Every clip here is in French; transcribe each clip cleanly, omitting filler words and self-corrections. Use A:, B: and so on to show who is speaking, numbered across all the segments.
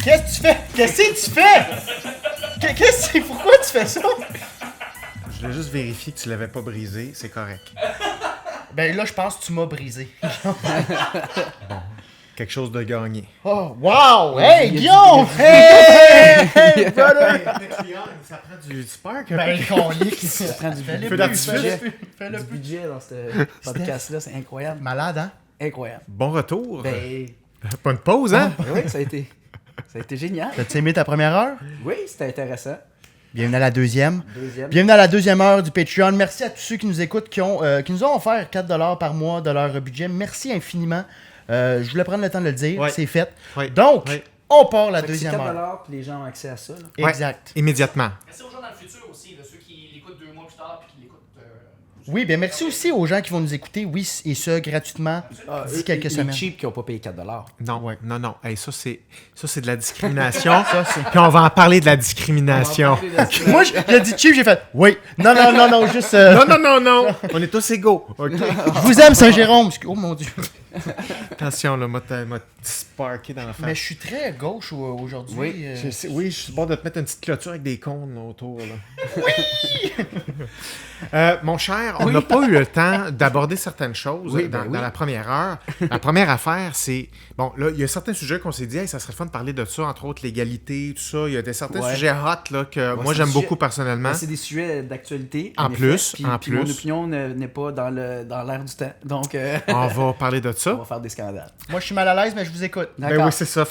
A: Qu'est-ce que tu fais? Qu'est-ce que tu fais? Pourquoi tu fais ça?
B: Je voulais juste vérifier que tu l'avais pas brisé, c'est correct.
A: Ben là, je pense que tu m'as brisé.
B: Quelque chose de gagné.
A: Oh, wow!
C: Ouais,
A: Hey,
C: il y a
A: Guillaume! Hey, brother!
B: Ça prend du spark
A: Ben, colique.
C: Ça prend du
B: Feu d'artifice.
A: Fais-le
C: du
A: plus.
C: budget dans ce podcast-là, c'est incroyable.
A: Malade, hein?
C: Incroyable.
B: Bon retour.
C: Ben,
B: Pas une pause, hein?
C: oui, ça a été génial.
A: T'as-tu aimé ta première heure?
C: Oui, c'était intéressant.
A: Bienvenue à la deuxième.
C: Deuxième.
A: Bienvenue à la deuxième heure du Patreon. Merci à tous ceux qui nous écoutent, qui nous ont offert 4$ par mois de leur budget. Merci infiniment. Je voulais prendre le temps de le dire.
B: Ouais.
A: C'est fait.
B: Ouais.
A: Donc,
B: Ouais.
A: on part la
C: Fait que c'est
A: deuxième heure.
C: 4$ puis les gens ont accès à ça. Là.
A: Exact.
B: Immédiatement.
D: Merci aux gens dans le futur aussi, là, ceux qui l'écoutent 2 mois plus tard puis qui l'écoutent.
A: Oui, bien merci aussi aux gens qui vont nous écouter, oui, et ce, gratuitement, d'ici quelques semaines.
C: Les cheap qui n'ont pas payé 4$.
B: Non. Hey, ça, c'est de la discrimination. Puis on va en parler de la discrimination.
A: Moi, j'ai dit cheap, j'ai fait oui. Non, juste.
B: Non. On est tous égaux. OK?
A: Je vous aime, Saint-Jérôme. Oh mon Dieu.
B: Attention, là, m'a sparké dans la face.
A: Mais je suis très gauche aujourd'hui.
C: Oui,
B: Oui, je suis bon de te mettre une petite clôture avec des cônes là, autour. Là. Oui! Mon cher, on n'a pas eu le temps d'aborder certaines choses dans la première heure. La première affaire, c'est... Bon, là, il y a certains sujets qu'on s'est dit, hey, ça serait fun de parler de ça, entre autres l'égalité, tout ça. Il y a certains sujets hot là, que moi, j'aime beaucoup personnellement.
C: C'est des sujets d'actualité.
B: En plus.
C: Puis mon opinion n'est pas dans l'air du temps. Donc,
B: On va parler de ça.
C: on va faire des scandales.
A: Moi, je suis mal à l'aise, mais je vous écoute.
B: Ben
C: D'accord.
B: oui, c'est ça.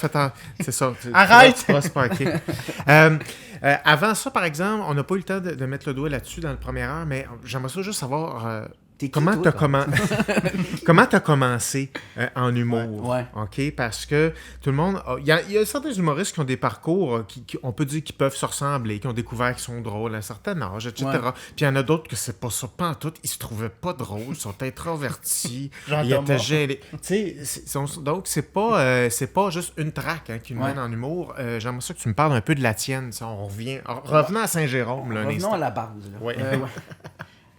B: C'est ça.
A: Arrête!
B: Tu vas sparker. Avant ça, par exemple, on n'a pas eu le temps de mettre le doigt là-dessus dans la première heure, mais j'aimerais ça juste savoir
C: T'es qui,
B: comment
C: toi,
B: comment t'as commencé en humour.
C: Ouais.
B: OK? Parce que tout le monde... Il y a certains humoristes qui ont des parcours qui, on peut dire, qui peuvent se ressembler, qui ont découvert qu'ils sont drôles à un certain âge, etc.
C: Ouais.
B: Puis il y en a d'autres que c'est pas ça, pas en tout. Ils se trouvaient pas drôles, ils sont introvertis,
A: Jean
B: ils
A: Thomas.
B: étaient gênés. Tu sais, donc c'est pas juste une traque qui nous
C: Ouais.
B: mène en humour. J'aimerais ça que tu me parles un peu de la tienne. Ça, on revient... Revenons à Saint-Jérôme, là, un
C: Revenons
B: instant.
C: à la base. Là.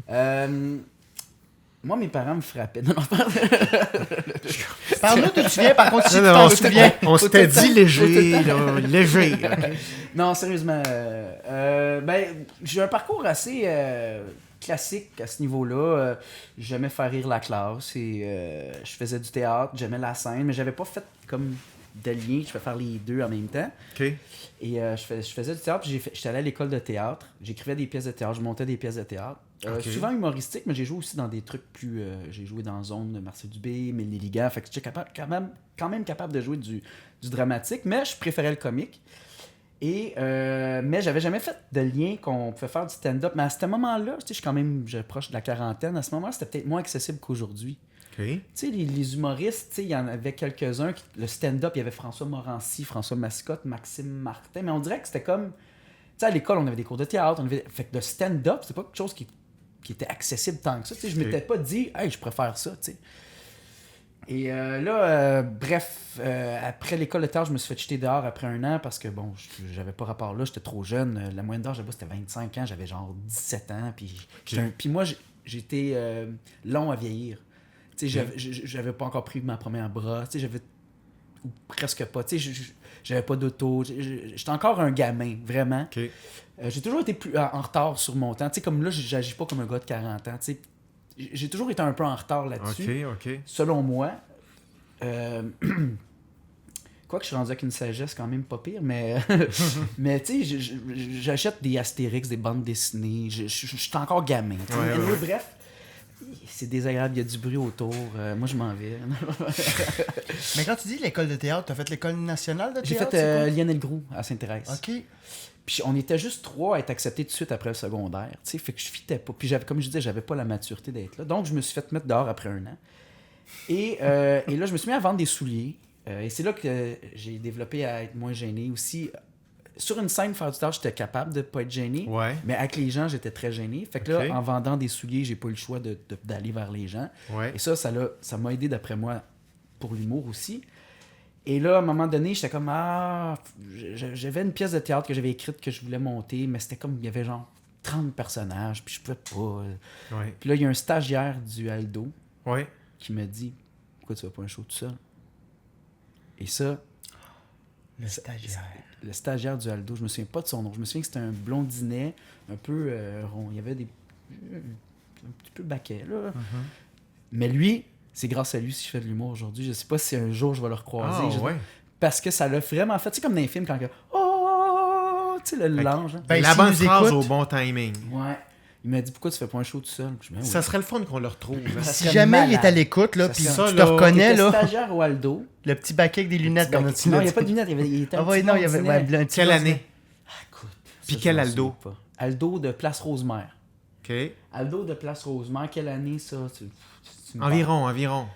B: Ouais.
C: Moi, mes parents me frappaient. Non,
A: Parle-nous d'où tu viens, par contre, si tu
B: Non,
A: t'en
B: on
A: souviens.
B: On s'était dit léger, là, léger. OK.
C: non, sérieusement. J'ai un parcours assez classique à ce niveau-là. J'aimais faire rire la classe et je faisais du théâtre, j'aimais la scène, mais j'avais pas fait comme de lien. Je vais faire les deux en même temps.
B: OK.
C: Et je faisais du théâtre, puis j'étais allé à l'école de théâtre. J'écrivais des pièces de théâtre, je montais des pièces de théâtre.
B: Ok.
C: Souvent humoristiques, mais j'ai joué aussi dans des trucs plus... j'ai joué dans Zone de Marcel Dubé, Mille les gars, fait que j'étais quand même capable de jouer du dramatique, mais je préférais le comique. Et, mais j'avais jamais fait de lien qu'on pouvait faire du stand-up. Mais à ce moment-là, tu sais, je proche de la quarantaine, à ce moment-là, c'était peut-être moins accessible qu'aujourd'hui.
B: OK.
C: Tu sais, les humoristes, tu sais, il y en avait quelques-uns. Le stand-up, il y avait François Morancy, François Mascotte, Maxime Martin. Mais on dirait que c'était comme... Tu sais, à l'école, on avait des cours de théâtre. Fait que le stand-up, c'est pas quelque chose qui était accessible tant que ça. Tu sais, je m'étais pas dit, hey, je préfère ça, tu sais. Et après l'école de théâtre, je me suis fait jeter dehors après 1 an parce que, bon, j'avais pas rapport là, j'étais trop jeune. La moyenne d'âge là-bas, c'était 25 ans. J'avais genre 17 ans. Puis moi, j'étais long à vieillir. Tu sais, j'avais pas encore pris ma première brosse. Tu sais, ou presque pas. Tu sais, j'avais pas d'auto. J'étais encore un gamin, vraiment.
B: OK.
C: J'ai toujours été plus en retard sur mon temps. Tu sais, comme là, j'agis pas comme un gars de 40 ans. Tu sais, j'ai toujours été un peu en retard là-dessus.
B: OK.
C: Selon moi. Quoique je suis rendu avec une sagesse quand même pas pire, mais, mais tu sais, j'achète des Astérix, des bandes dessinées. Je suis encore gamin. Tu sais.
B: Ouais.
C: Bref, c'est désagréable, il y a du bruit autour. Moi, je m'en vais.
A: Mais quand tu dis l'école de théâtre, t'as fait l'école nationale de
C: J'ai
A: théâtre?
C: fait Lionel Groux à Sainte-Thérèse.
A: OK.
C: Puis on était juste 3 à être acceptés tout de suite après le secondaire. Tu sais, fait que je fitais pas. Puis comme je disais, j'avais pas la maturité d'être là. Donc je me suis fait mettre dehors après 1 an. Et là, je me suis mis à vendre des souliers. Et c'est là que j'ai développé à être moins gêné aussi. Sur une scène, faire du théâtre, j'étais capable de pas être gêné.
B: Ouais.
C: Mais avec les gens, j'étais très gêné. Fait que là,
B: Ok.
C: en vendant des souliers, j'ai pas eu le choix d'aller vers les gens.
B: Ouais.
C: Et ça m'a aidé d'après moi pour l'humour aussi. Et là, à un moment donné, j'étais comme, j'avais une pièce de théâtre que j'avais écrite que je voulais monter, mais c'était comme, il y avait genre 30 personnages, puis je pouvais pas.
B: Ouais.
C: Puis là, il y a un stagiaire du Aldo
B: Ouais.
C: qui me dit, pourquoi tu vas pas un show tout seul? Et ça, Le stagiaire du Aldo. Je me souviens pas de son nom. Je me souviens que c'était un blondinet, un peu rond. Il y avait un petit peu baquet, là. Mais lui, c'est grâce à lui si je fais de l'humour aujourd'hui. Je sais pas si un jour je vais le recroiser. Parce que ça l'a vraiment fait. Tu sais, comme dans les films, quand oh, tu sais, l'ange.
B: La bonne phrase au bon timing.
C: Ouais. Il m'a dit, pourquoi tu fais pas un show tout seul?
B: Ça serait le fun qu'on le retrouve.
A: Si jamais il est à l'écoute, là, puis tu te reconnais, là.
C: Le stagiaire au Aldo.
A: Le petit baquet avec des lunettes, comme tu
C: Non, il n'y a pas de lunettes. Il était un petit
A: non, il y avait un petit
B: Quelle année?
C: Écoute.
B: Puis quel Aldo?
C: Aldo de Place Rosemère.
B: OK.
C: Aldo de Place Rosemère, quelle année, ça?
B: Environ.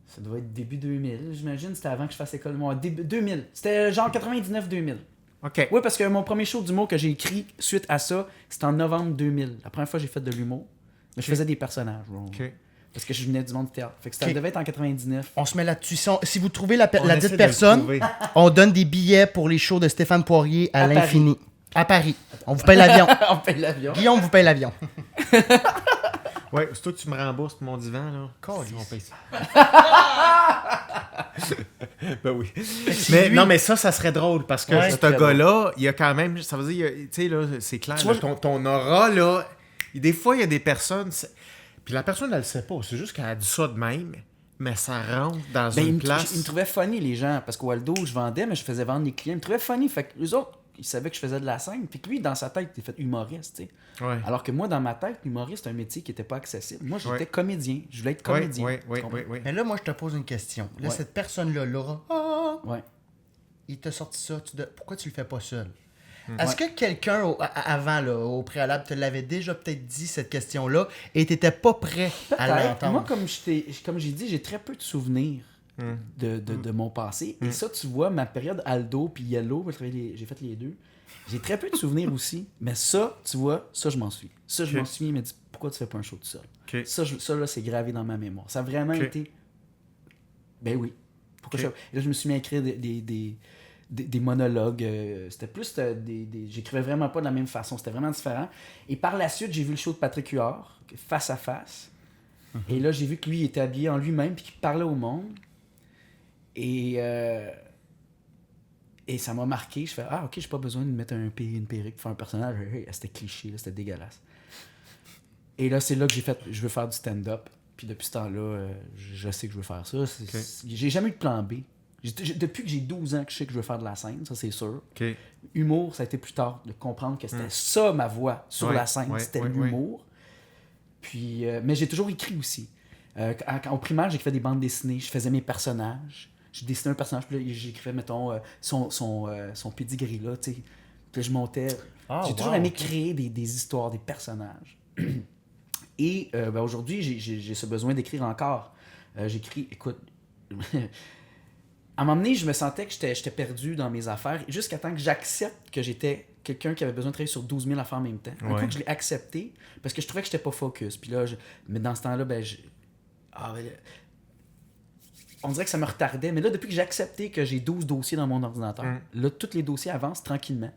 C: Ça doit être début 2000, j'imagine. C'était avant que je fasse école. Début 2000. C'était genre 99-2000.
B: OK.
C: Oui, parce que mon premier show d'humour que j'ai écrit suite à ça, c'était en novembre 2000. La première fois que j'ai fait de l'humour. Mais je faisais des personnages.
B: OK.
C: Parce que je venais du monde du théâtre. Fait que ça devait être en 99.
A: On se met là-dessus. Si vous trouvez la dite personne, on donne des billets pour les shows de Stéphane Poirier à l'infini. À Paris. On vous paye l'avion.
C: On paye l'avion.
A: Guillaume vous paye l'avion.
B: Ouais, c'est toi que tu me rembourses pour mon divan, là. On paye ça. Ben oui. Mais non, mais ça serait drôle parce que ce gars-là, il y a quand même. Ça veut dire, tu sais, là, c'est clair. Là, ton aura, là. Des fois, il y a des personnes. Puis la personne, elle le sait pas. C'est juste qu'elle a dit ça de même. Mais ça rentre dans une place.
C: Ils me trouvaient funny, les gens. Parce qu'au Aldo, je vendais, mais je faisais vendre les clients. Ils me trouvaient funny. Fait que les autres, ils savaient que je faisais de la scène. Puis que lui, dans sa tête, il était fait humoriste, tu sais.
B: Ouais.
C: Alors que moi, dans ma tête, l'humoriste, c'est un métier qui n'était pas accessible. Moi, j'étais comédien. Je voulais être comédien.
B: Oui.
A: Mais là, moi, je te pose une question. Là, cette personne-là, Laura, il t'a sorti ça. Pourquoi tu le fais pas seul? Est-ce que quelqu'un, avant, là, au préalable, te l'avait déjà peut-être dit cette question-là et t'étais pas prêt à l'entendre?
C: Moi, comme j'ai dit, j'ai très peu de souvenirs de mon passé. Et ça, tu vois, ma période Aldo puis Yellow, j'ai fait les deux. J'ai très peu de souvenirs aussi. Mais ça, tu vois, ça, je m'en souviens. Ça, je m'en souviens. Il m'a dit, pourquoi tu fais pas un show tout seul?
B: Okay.
C: Ça, là, c'est gravé dans ma mémoire. Ça a vraiment été... Ben oui. Pourquoi Et là, je me suis mis à écrire des monologues. C'était plus j'écrivais vraiment pas de la même façon. C'était vraiment différent. Et par la suite, j'ai vu le show de Patrick Huard, Face à Face. Et là, j'ai vu que lui, il était habillé en lui-même puis qu'il parlait au monde. Et ça m'a marqué. Je fais, ok, j'ai pas besoin de mettre une perruque pour faire un personnage. C'était cliché, là, c'était dégueulasse. Et là, c'est là que j'ai fait, je veux faire du stand-up. Puis depuis ce temps-là, je sais que je veux faire ça. J'ai jamais eu de plan B. Depuis que j'ai 12 ans que je sais que je veux faire de la scène, ça c'est sûr.
B: Okay.
C: Humour, ça a été plus tard de comprendre que c'était ça ma voix sur la scène, c'était l'humour. Puis, mais j'ai toujours écrit aussi. Au primaire, j'écrivais des bandes dessinées, je faisais mes personnages. Je dessinais un personnage, puis là, j'écrivais, mettons, son pedigree, là, tu sais. Puis là, je montais. J'ai toujours aimé créer des histoires, des personnages. Et aujourd'hui, j'ai ce besoin d'écrire encore. J'écris, écoute... À un moment donné, je me sentais que j'étais perdu dans mes affaires, jusqu'à temps que j'accepte que j'étais quelqu'un qui avait besoin de travailler sur 12 000 affaires en même temps. Un coup que je l'ai accepté, parce que je trouvais que j'étais pas focus. Puis là, mais dans ce temps-là, on dirait que ça me retardait. Mais là, depuis que j'ai accepté que j'ai 12 dossiers dans mon ordinateur, là, tous les dossiers avancent tranquillement.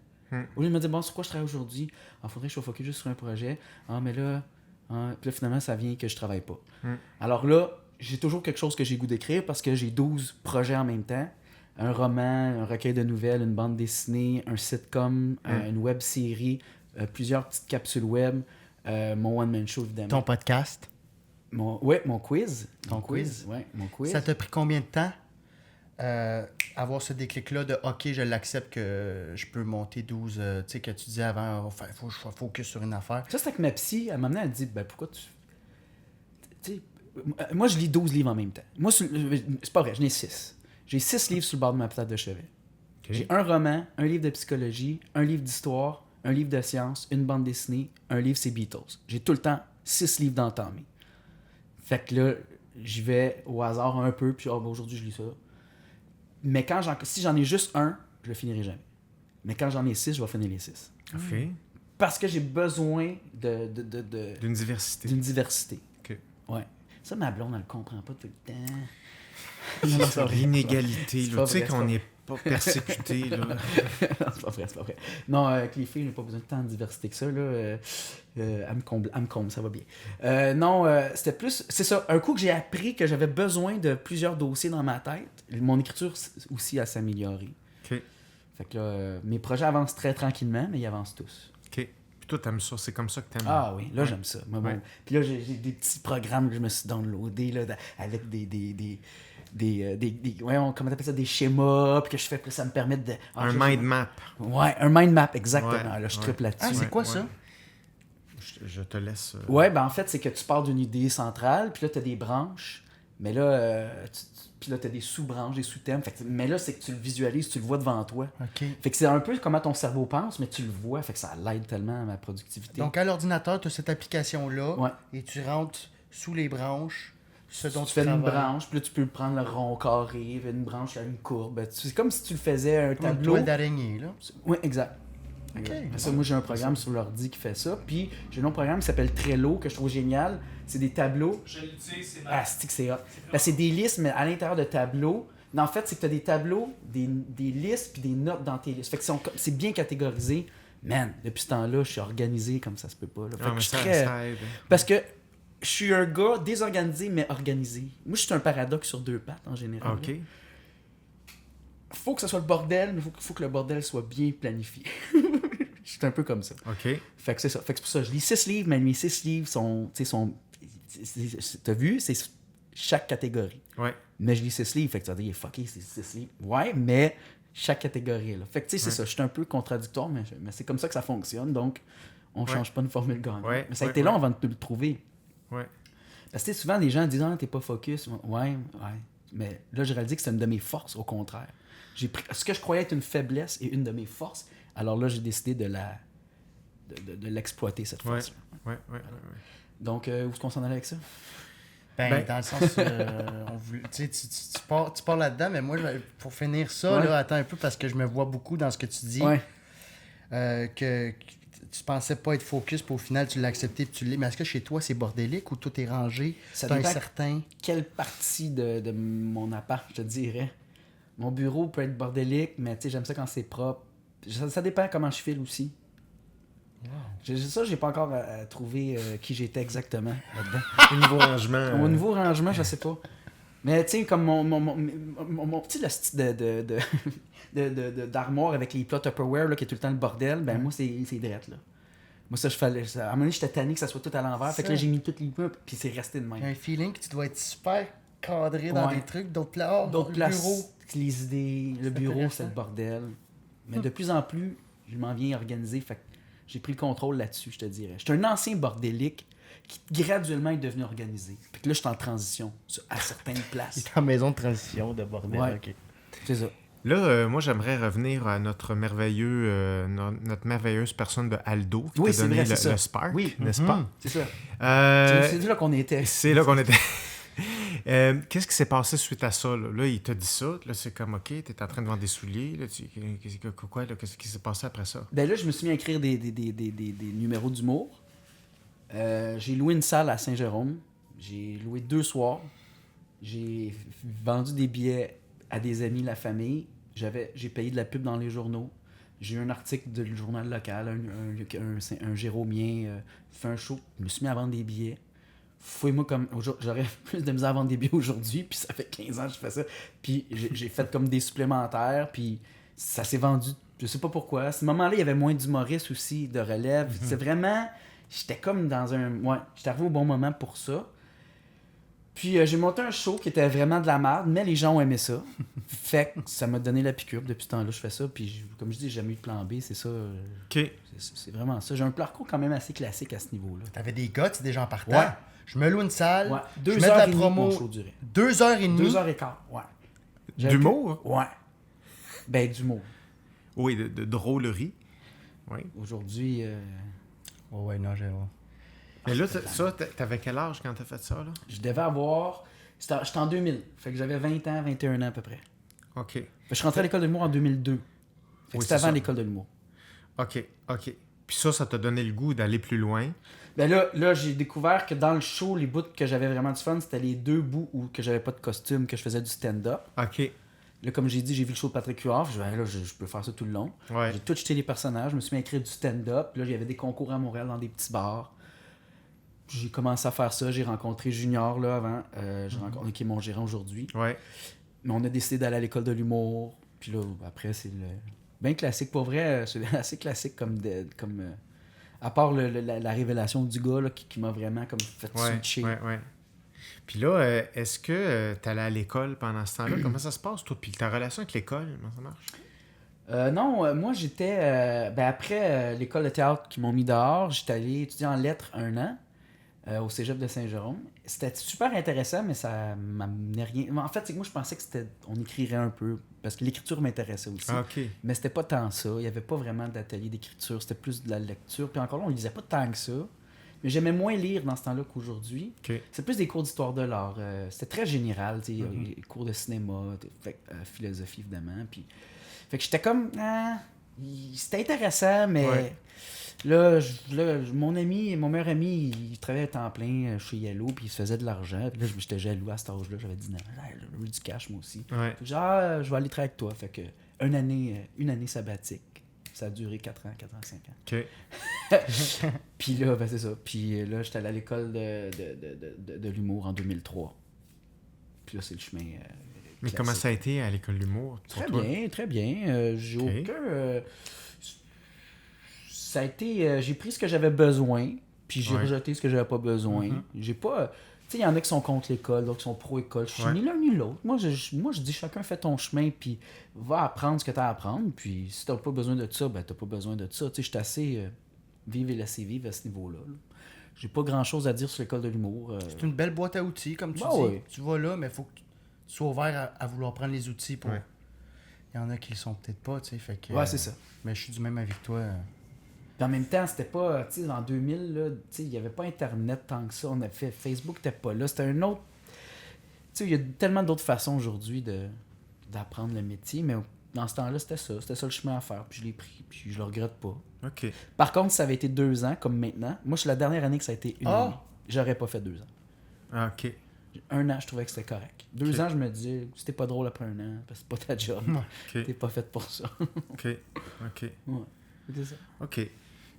C: Au lieu de me dire, bon, sur quoi je travaille aujourd'hui? Il faudrait que je sois focus juste sur un projet. Mais là... Puis là, finalement, ça vient que je travaille pas. Alors là, j'ai toujours quelque chose que j'ai goût d'écrire parce que j'ai 12 projets en même temps. Un roman, un recueil de nouvelles, une bande dessinée, un sitcom, une web série, plusieurs petites capsules web, mon one-man show, évidemment.
A: Ton podcast?
C: Mon quiz. Ton quiz? Oui, mon quiz.
A: Ça t'a pris combien de temps avoir ce déclic-là de « OK, je l'accepte que je peux monter 12... » tu sais, que tu disais avant, il faut que je sois focus sur une affaire.
C: Ça, c'était que ma psy, elle m'a amené à dire, pourquoi tu... Tu sais, moi, je lis 12 livres en même temps. Moi, c'est pas vrai, j'en ai 6. J'ai 6 livres sur le bord de ma table de chevet. Okay. J'ai un roman, un livre de psychologie, un livre d'histoire, un livre de sciences, une bande dessinée, un livre, c'est Beatles. J'ai tout le temps 6 livres d'entamés. Fait que là, j'y vais au hasard un peu, puis aujourd'hui, je lis ça. Mais si j'en ai juste un, je le finirai jamais. Mais quand j'en ai 6, je vais finir les 6.
B: Okay.
C: Parce que j'ai besoin
B: d'une diversité.
C: D'une diversité.
B: Okay.
C: Ouais. Ça, ma blonde, elle le comprend pas tout le temps. Non, c'est
B: l'inégalité, là. Tu sais qu'on n'est pas persécuté, là.
C: Non, c'est pas vrai. Non, avec les filles, j'ai pas besoin de tant de diversité que ça, là. Elle me comble, ça va bien. Non, c'était plus... C'est ça, un coup que j'ai appris que j'avais besoin de plusieurs dossiers dans ma tête, mon écriture aussi a s'amélioré.
B: OK.
C: Fait que là, mes projets avancent très tranquillement, mais ils avancent tous.
B: OK. Puis toi, t'aimes ça. C'est comme ça que t'aimes.
C: Ah oui, là, j'aime ça. Moi, bon. Puis là, j'ai des petits programmes que je me suis downloadés, là, avec comment t'appelles ça, des schémas, puis que je fais, puis ça me permet de...
B: un mind map.
C: Ouais, un mind map, exactement.
B: Ouais,
C: Là, je triple là-dessus.
A: Ah, c'est quoi ça?
B: Je te laisse...
C: Ouais, ben en fait, c'est que tu pars d'une idée centrale, puis là, tu as des branches, mais là, puis là, tu as des sous-branches, des sous-thèmes. Mais là, c'est que tu le visualises, tu le vois devant toi.
A: OK.
C: Fait que c'est un peu comment ton cerveau pense, mais tu le vois, fait que ça l'aide tellement à ma productivité.
A: Donc, à l'ordinateur, tu as cette application-là,
C: Ouais.
A: et tu rentres sous les branches, ce dont
C: tu
A: tu
C: fais une
A: travailles.
C: branche, puis là, tu peux prendre le rond carré, une branche qui a une courbe. C'est comme si tu le faisais un
A: Comme une
C: tableau.
A: toile d'araignée, là.
C: Oui, exact.
A: OK.
C: Après ça, moi, j'ai un programme sur l'ordi qui fait ça. Puis, j'ai un autre programme qui s'appelle Trello, que je trouve génial. C'est des tableaux.
D: Je l'utilise, c'est
C: Ah, c'est hot. Ben, c'est des listes, mais à l'intérieur de tableaux. Mais en fait, c'est que tu as des tableaux, des listes, puis des notes dans tes listes. Fait que c'est bien catégorisé. Man, depuis ce temps-là, je suis organisé comme ça se peut pas. Là. Fait que
B: mais
C: je suis
B: ça
C: très...
B: aide.
C: Parce que je suis un gars désorganisé, mais organisé. Moi, je suis un paradoxe sur deux pattes, en général.
B: OK.
C: Faut que ce soit le bordel, mais faut que le bordel soit bien planifié. Je suis un peu comme ça.
B: OK.
C: Fait que c'est ça. Fait que c'est pour ça. Je lis 6 livres, mais mes 6 livres sont... T'as vu? C'est chaque catégorie.
B: Ouais.
C: Mais je lis 6 livres. Fait que tu vas dire, fucké, c'est 6 livres. Ouais, mais chaque catégorie est là. Fait que tu sais, c'est ça. Je suis un peu contradictoire, mais c'est comme ça que ça fonctionne. Donc, on change pas une formule gagnante.
B: Ouais,
C: Mais ça a été long avant de le trouver.
B: Ouais.
C: Parce que souvent, les gens disent, ah, t'es pas focus. Ouais. Mais là, j'ai réalisé que c'est une de mes forces, au contraire. J'ai pris ce que je croyais être une faiblesse et une de mes forces. Alors là, j'ai décidé de l'exploiter, cette force.
B: Ouais.
C: Donc, où est-ce qu'on s'en allait avec ça?
A: Ben, dans le sens, tu pars là-dedans, mais moi, pour finir ça, là, attends un peu, parce que je me vois beaucoup dans ce que tu dis, que tu pensais pas être focus, puis au final, tu l'as accepté, puis tu l'es. Mais est-ce que chez toi, c'est bordélique ou tout est rangé?
C: Ça
A: C'est un
C: dépend
A: certain...
C: quelle partie de mon appart, je te dirais. Mon bureau peut être bordélique, mais j'aime ça quand c'est propre. Ça dépend comment je file aussi. Wow. Ça, j'ai pas encore trouvé qui j'étais exactement là-dedans.
B: Au niveau rangement.
C: Au niveau rangement, je sais pas. Mais tu sais, comme mon petit d'armoire avec les plats Tupperware là, qui est tout le temps le bordel, ben moi, c'est drette, là. Moi, ça, à un moment donné, j'étais tanné que ça soit tout à l'envers. Fait que là, j'ai mis toutes les meubles, puis c'est resté de même.
A: J'ai un feeling que tu dois être super cadré dans des trucs, d'autres places.
C: D'autres places,
A: bureau.
C: les idées, le bureau, c'est le bordel. Mais de plus en plus, je m'en viens organiser. Fait que j'ai pris le contrôle là-dessus, je te dirais. J'étais un ancien bordélique qui graduellement est devenu organisé. Puis que là, je suis en transition à certaines places.
A: C'est en maison de transition de bordel.
C: Ouais.
A: OK.
C: C'est ça.
B: Là, moi, j'aimerais revenir à notre merveilleuse personne de Aldo qui t'a donné le Spark, n'est-ce pas?
C: C'est ça.
B: C'est
C: là qu'on était.
B: C'est là qu'on était. Qu'est-ce qui s'est passé suite à ça? Là, il t'a dit ça. Là, c'est comme, OK, t'es en train de vendre des souliers. Là, qu'est-ce qui s'est passé après ça?
C: Ben là, je me suis mis à écrire des numéros d'humour. J'ai loué une salle à Saint-Jérôme. J'ai loué 2 soirs. J'ai vendu des billets à des amis, la famille. J'ai payé de la pub dans les journaux. J'ai eu un article du journal local, un Jérômien fait un show. Je me suis mis à vendre des billets. Fouille-moi comme... J'aurais plus de misère à vendre des billets aujourd'hui, puis ça fait 15 ans que je fais ça. Puis j'ai fait comme des supplémentaires, puis ça s'est vendu. Je sais pas pourquoi. À ce moment-là, il y avait moins d'humoristes aussi, de relève. C'est vraiment... J'étais comme dans un... Ouais, j'étais arrivé au bon moment pour ça. Puis j'ai monté un show qui était vraiment de la merde, mais les gens ont aimé ça. Fait que ça m'a donné la piqûre. Depuis ce temps-là, je fais ça. Puis comme je dis, j'ai jamais eu de plan B, c'est ça.
B: OK.
C: C'est vraiment ça. J'ai un parcours quand même assez classique à ce niveau-là.
A: T'avais des gars, tu sais, des gens partant.
C: Ouais.
A: Je me loue une salle.
C: Ouais.
A: Je
C: 2
A: mets de
C: heures
A: la
C: et demie,
A: promo.
C: mon show durait.
A: 2h30.
C: 2h15, ouais.
B: D'humour?
C: Ouais. Ben, d'humour.
B: Oui, de drôlerie. Oui.
C: Aujourd'hui...
A: Ouais, non, j'ai...
B: Mais là, t'avais quel âge quand t'as fait ça, là?
C: Je devais avoir... J'étais en 2000. Fait que j'avais 20 ans, 21 ans à peu près.
B: OK.
C: Je suis rentré à l'école de l'humour en 2002. Fait que c'était avant
B: ça.
C: l'école de l'humour.
B: OK. Puis ça t'a donné le goût d'aller plus loin.
C: Ben là, j'ai découvert que dans le show, les bouts que j'avais vraiment du fun, c'était les 2 bouts où que j'avais pas de costume, que je faisais du stand-up.
B: OK.
C: Là, comme j'ai dit, j'ai vu le show de Patrick Huard. Je peux faire ça tout le long.
B: Ouais.
C: J'ai tout jeté les personnages. Je me suis mis à écrire du stand-up. Là, il y avait des concours à Montréal dans des petits bars. J'ai commencé à faire ça. J'ai rencontré Junior là avant. J'ai rencontré qui est mon gérant aujourd'hui.
B: Ouais.
C: Mais on a décidé d'aller à l'école de l'humour. Puis là, après, c'est bien classique. Pour vrai, c'est assez classique comme à part la révélation du gars là, qui m'a vraiment comme fait switcher.
B: Ouais. Puis là, est-ce que tu allais à l'école pendant ce temps-là? Comment ça se passe, toi? Puis ta relation avec l'école, comment ça marche?
C: Non, moi j'étais... après l'école de théâtre qui m'ont mis dehors, j'étais allé étudier en lettres 1 an au cégep de Saint-Jérôme. C'était super intéressant, mais ça m'amenait rien. En fait, c'est que moi je pensais que on écrirait un peu, parce que l'écriture m'intéressait aussi.
B: Ah, OK.
C: Mais c'était pas tant ça. Il n'y avait pas vraiment d'atelier d'écriture, c'était plus de la lecture. Puis encore là, on lisait pas tant que ça. Mais j'aimais moins lire dans ce temps-là qu'aujourd'hui.
B: Okay.
C: C'est plus des cours d'histoire de l'art. C'était très général, cours de cinéma, philosophie évidemment. Puis... Fait que j'étais comme... c'était intéressant, mais là, mon meilleur ami, il travaillait à temps plein chez Yellow, puis il se faisait de l'argent. Puis là, j'étais jaloux à cet âge-là. J'avais dit, non, je veux du cash, moi aussi.
B: Ouais.
C: Fait que genre, je vais aller travailler avec toi. Fait que une année sabbatique. Ça a duré 4 ans, 5 ans.
B: OK.
C: Puis là, c'est ça. Puis là, j'étais allé à l'école de l'humour en 2003. Puis là, c'est le chemin.
B: Mais comment ça a été à l'école d'humour?
C: Très bien, très bien. J'ai aucun. Ça a été. J'ai pris ce que j'avais besoin, puis j'ai rejeté ce que j'avais pas besoin. J'ai pas. Tu sais, il y en a qui sont contre l'école, d'autres qui sont pro-école. Je suis ni l'un ni l'autre. Moi, je dis chacun fait ton chemin, puis va apprendre ce que tu as à apprendre. Puis si tu n'as pas besoin de ça, ben tu n'as pas besoin de ça. Tu sais, je suis assez vive et laisser vivre à ce niveau-là. J'ai pas grand-chose à dire sur l'école de l'humour.
A: C'est une belle boîte à outils, comme tu dis.
C: Oui.
A: Tu vas là, mais il faut que tu sois ouvert à vouloir prendre les outils pour... Il y en a qui le sont peut-être pas, tu sais. Fait que,
C: c'est ça.
A: Mais je suis du même avec toi.
C: Puis en même temps, c'était pas, tu sais, en 2000, là, tu sais, il n'y avait pas Internet tant que ça. On a fait Facebook, n'était pas là. C'était un autre... Tu sais, il y a tellement d'autres façons aujourd'hui d'apprendre le métier, mais dans ce temps-là, c'était ça. C'était ça le chemin à faire. Puis je l'ai pris, puis je le regrette pas.
B: OK.
C: Par contre, ça avait été 2 ans, comme maintenant. Moi, c'est la dernière année que ça a été 1 année. J'aurais pas fait 2 ans.
B: Ah, OK.
C: 1 an, je trouvais que c'était correct. 2 ans, je me disais, c'était pas drôle après 1 an, parce que c'est pas ta job. T'es pas fait pour ça.
B: OK.
C: Ouais, c'était ça.
B: OK.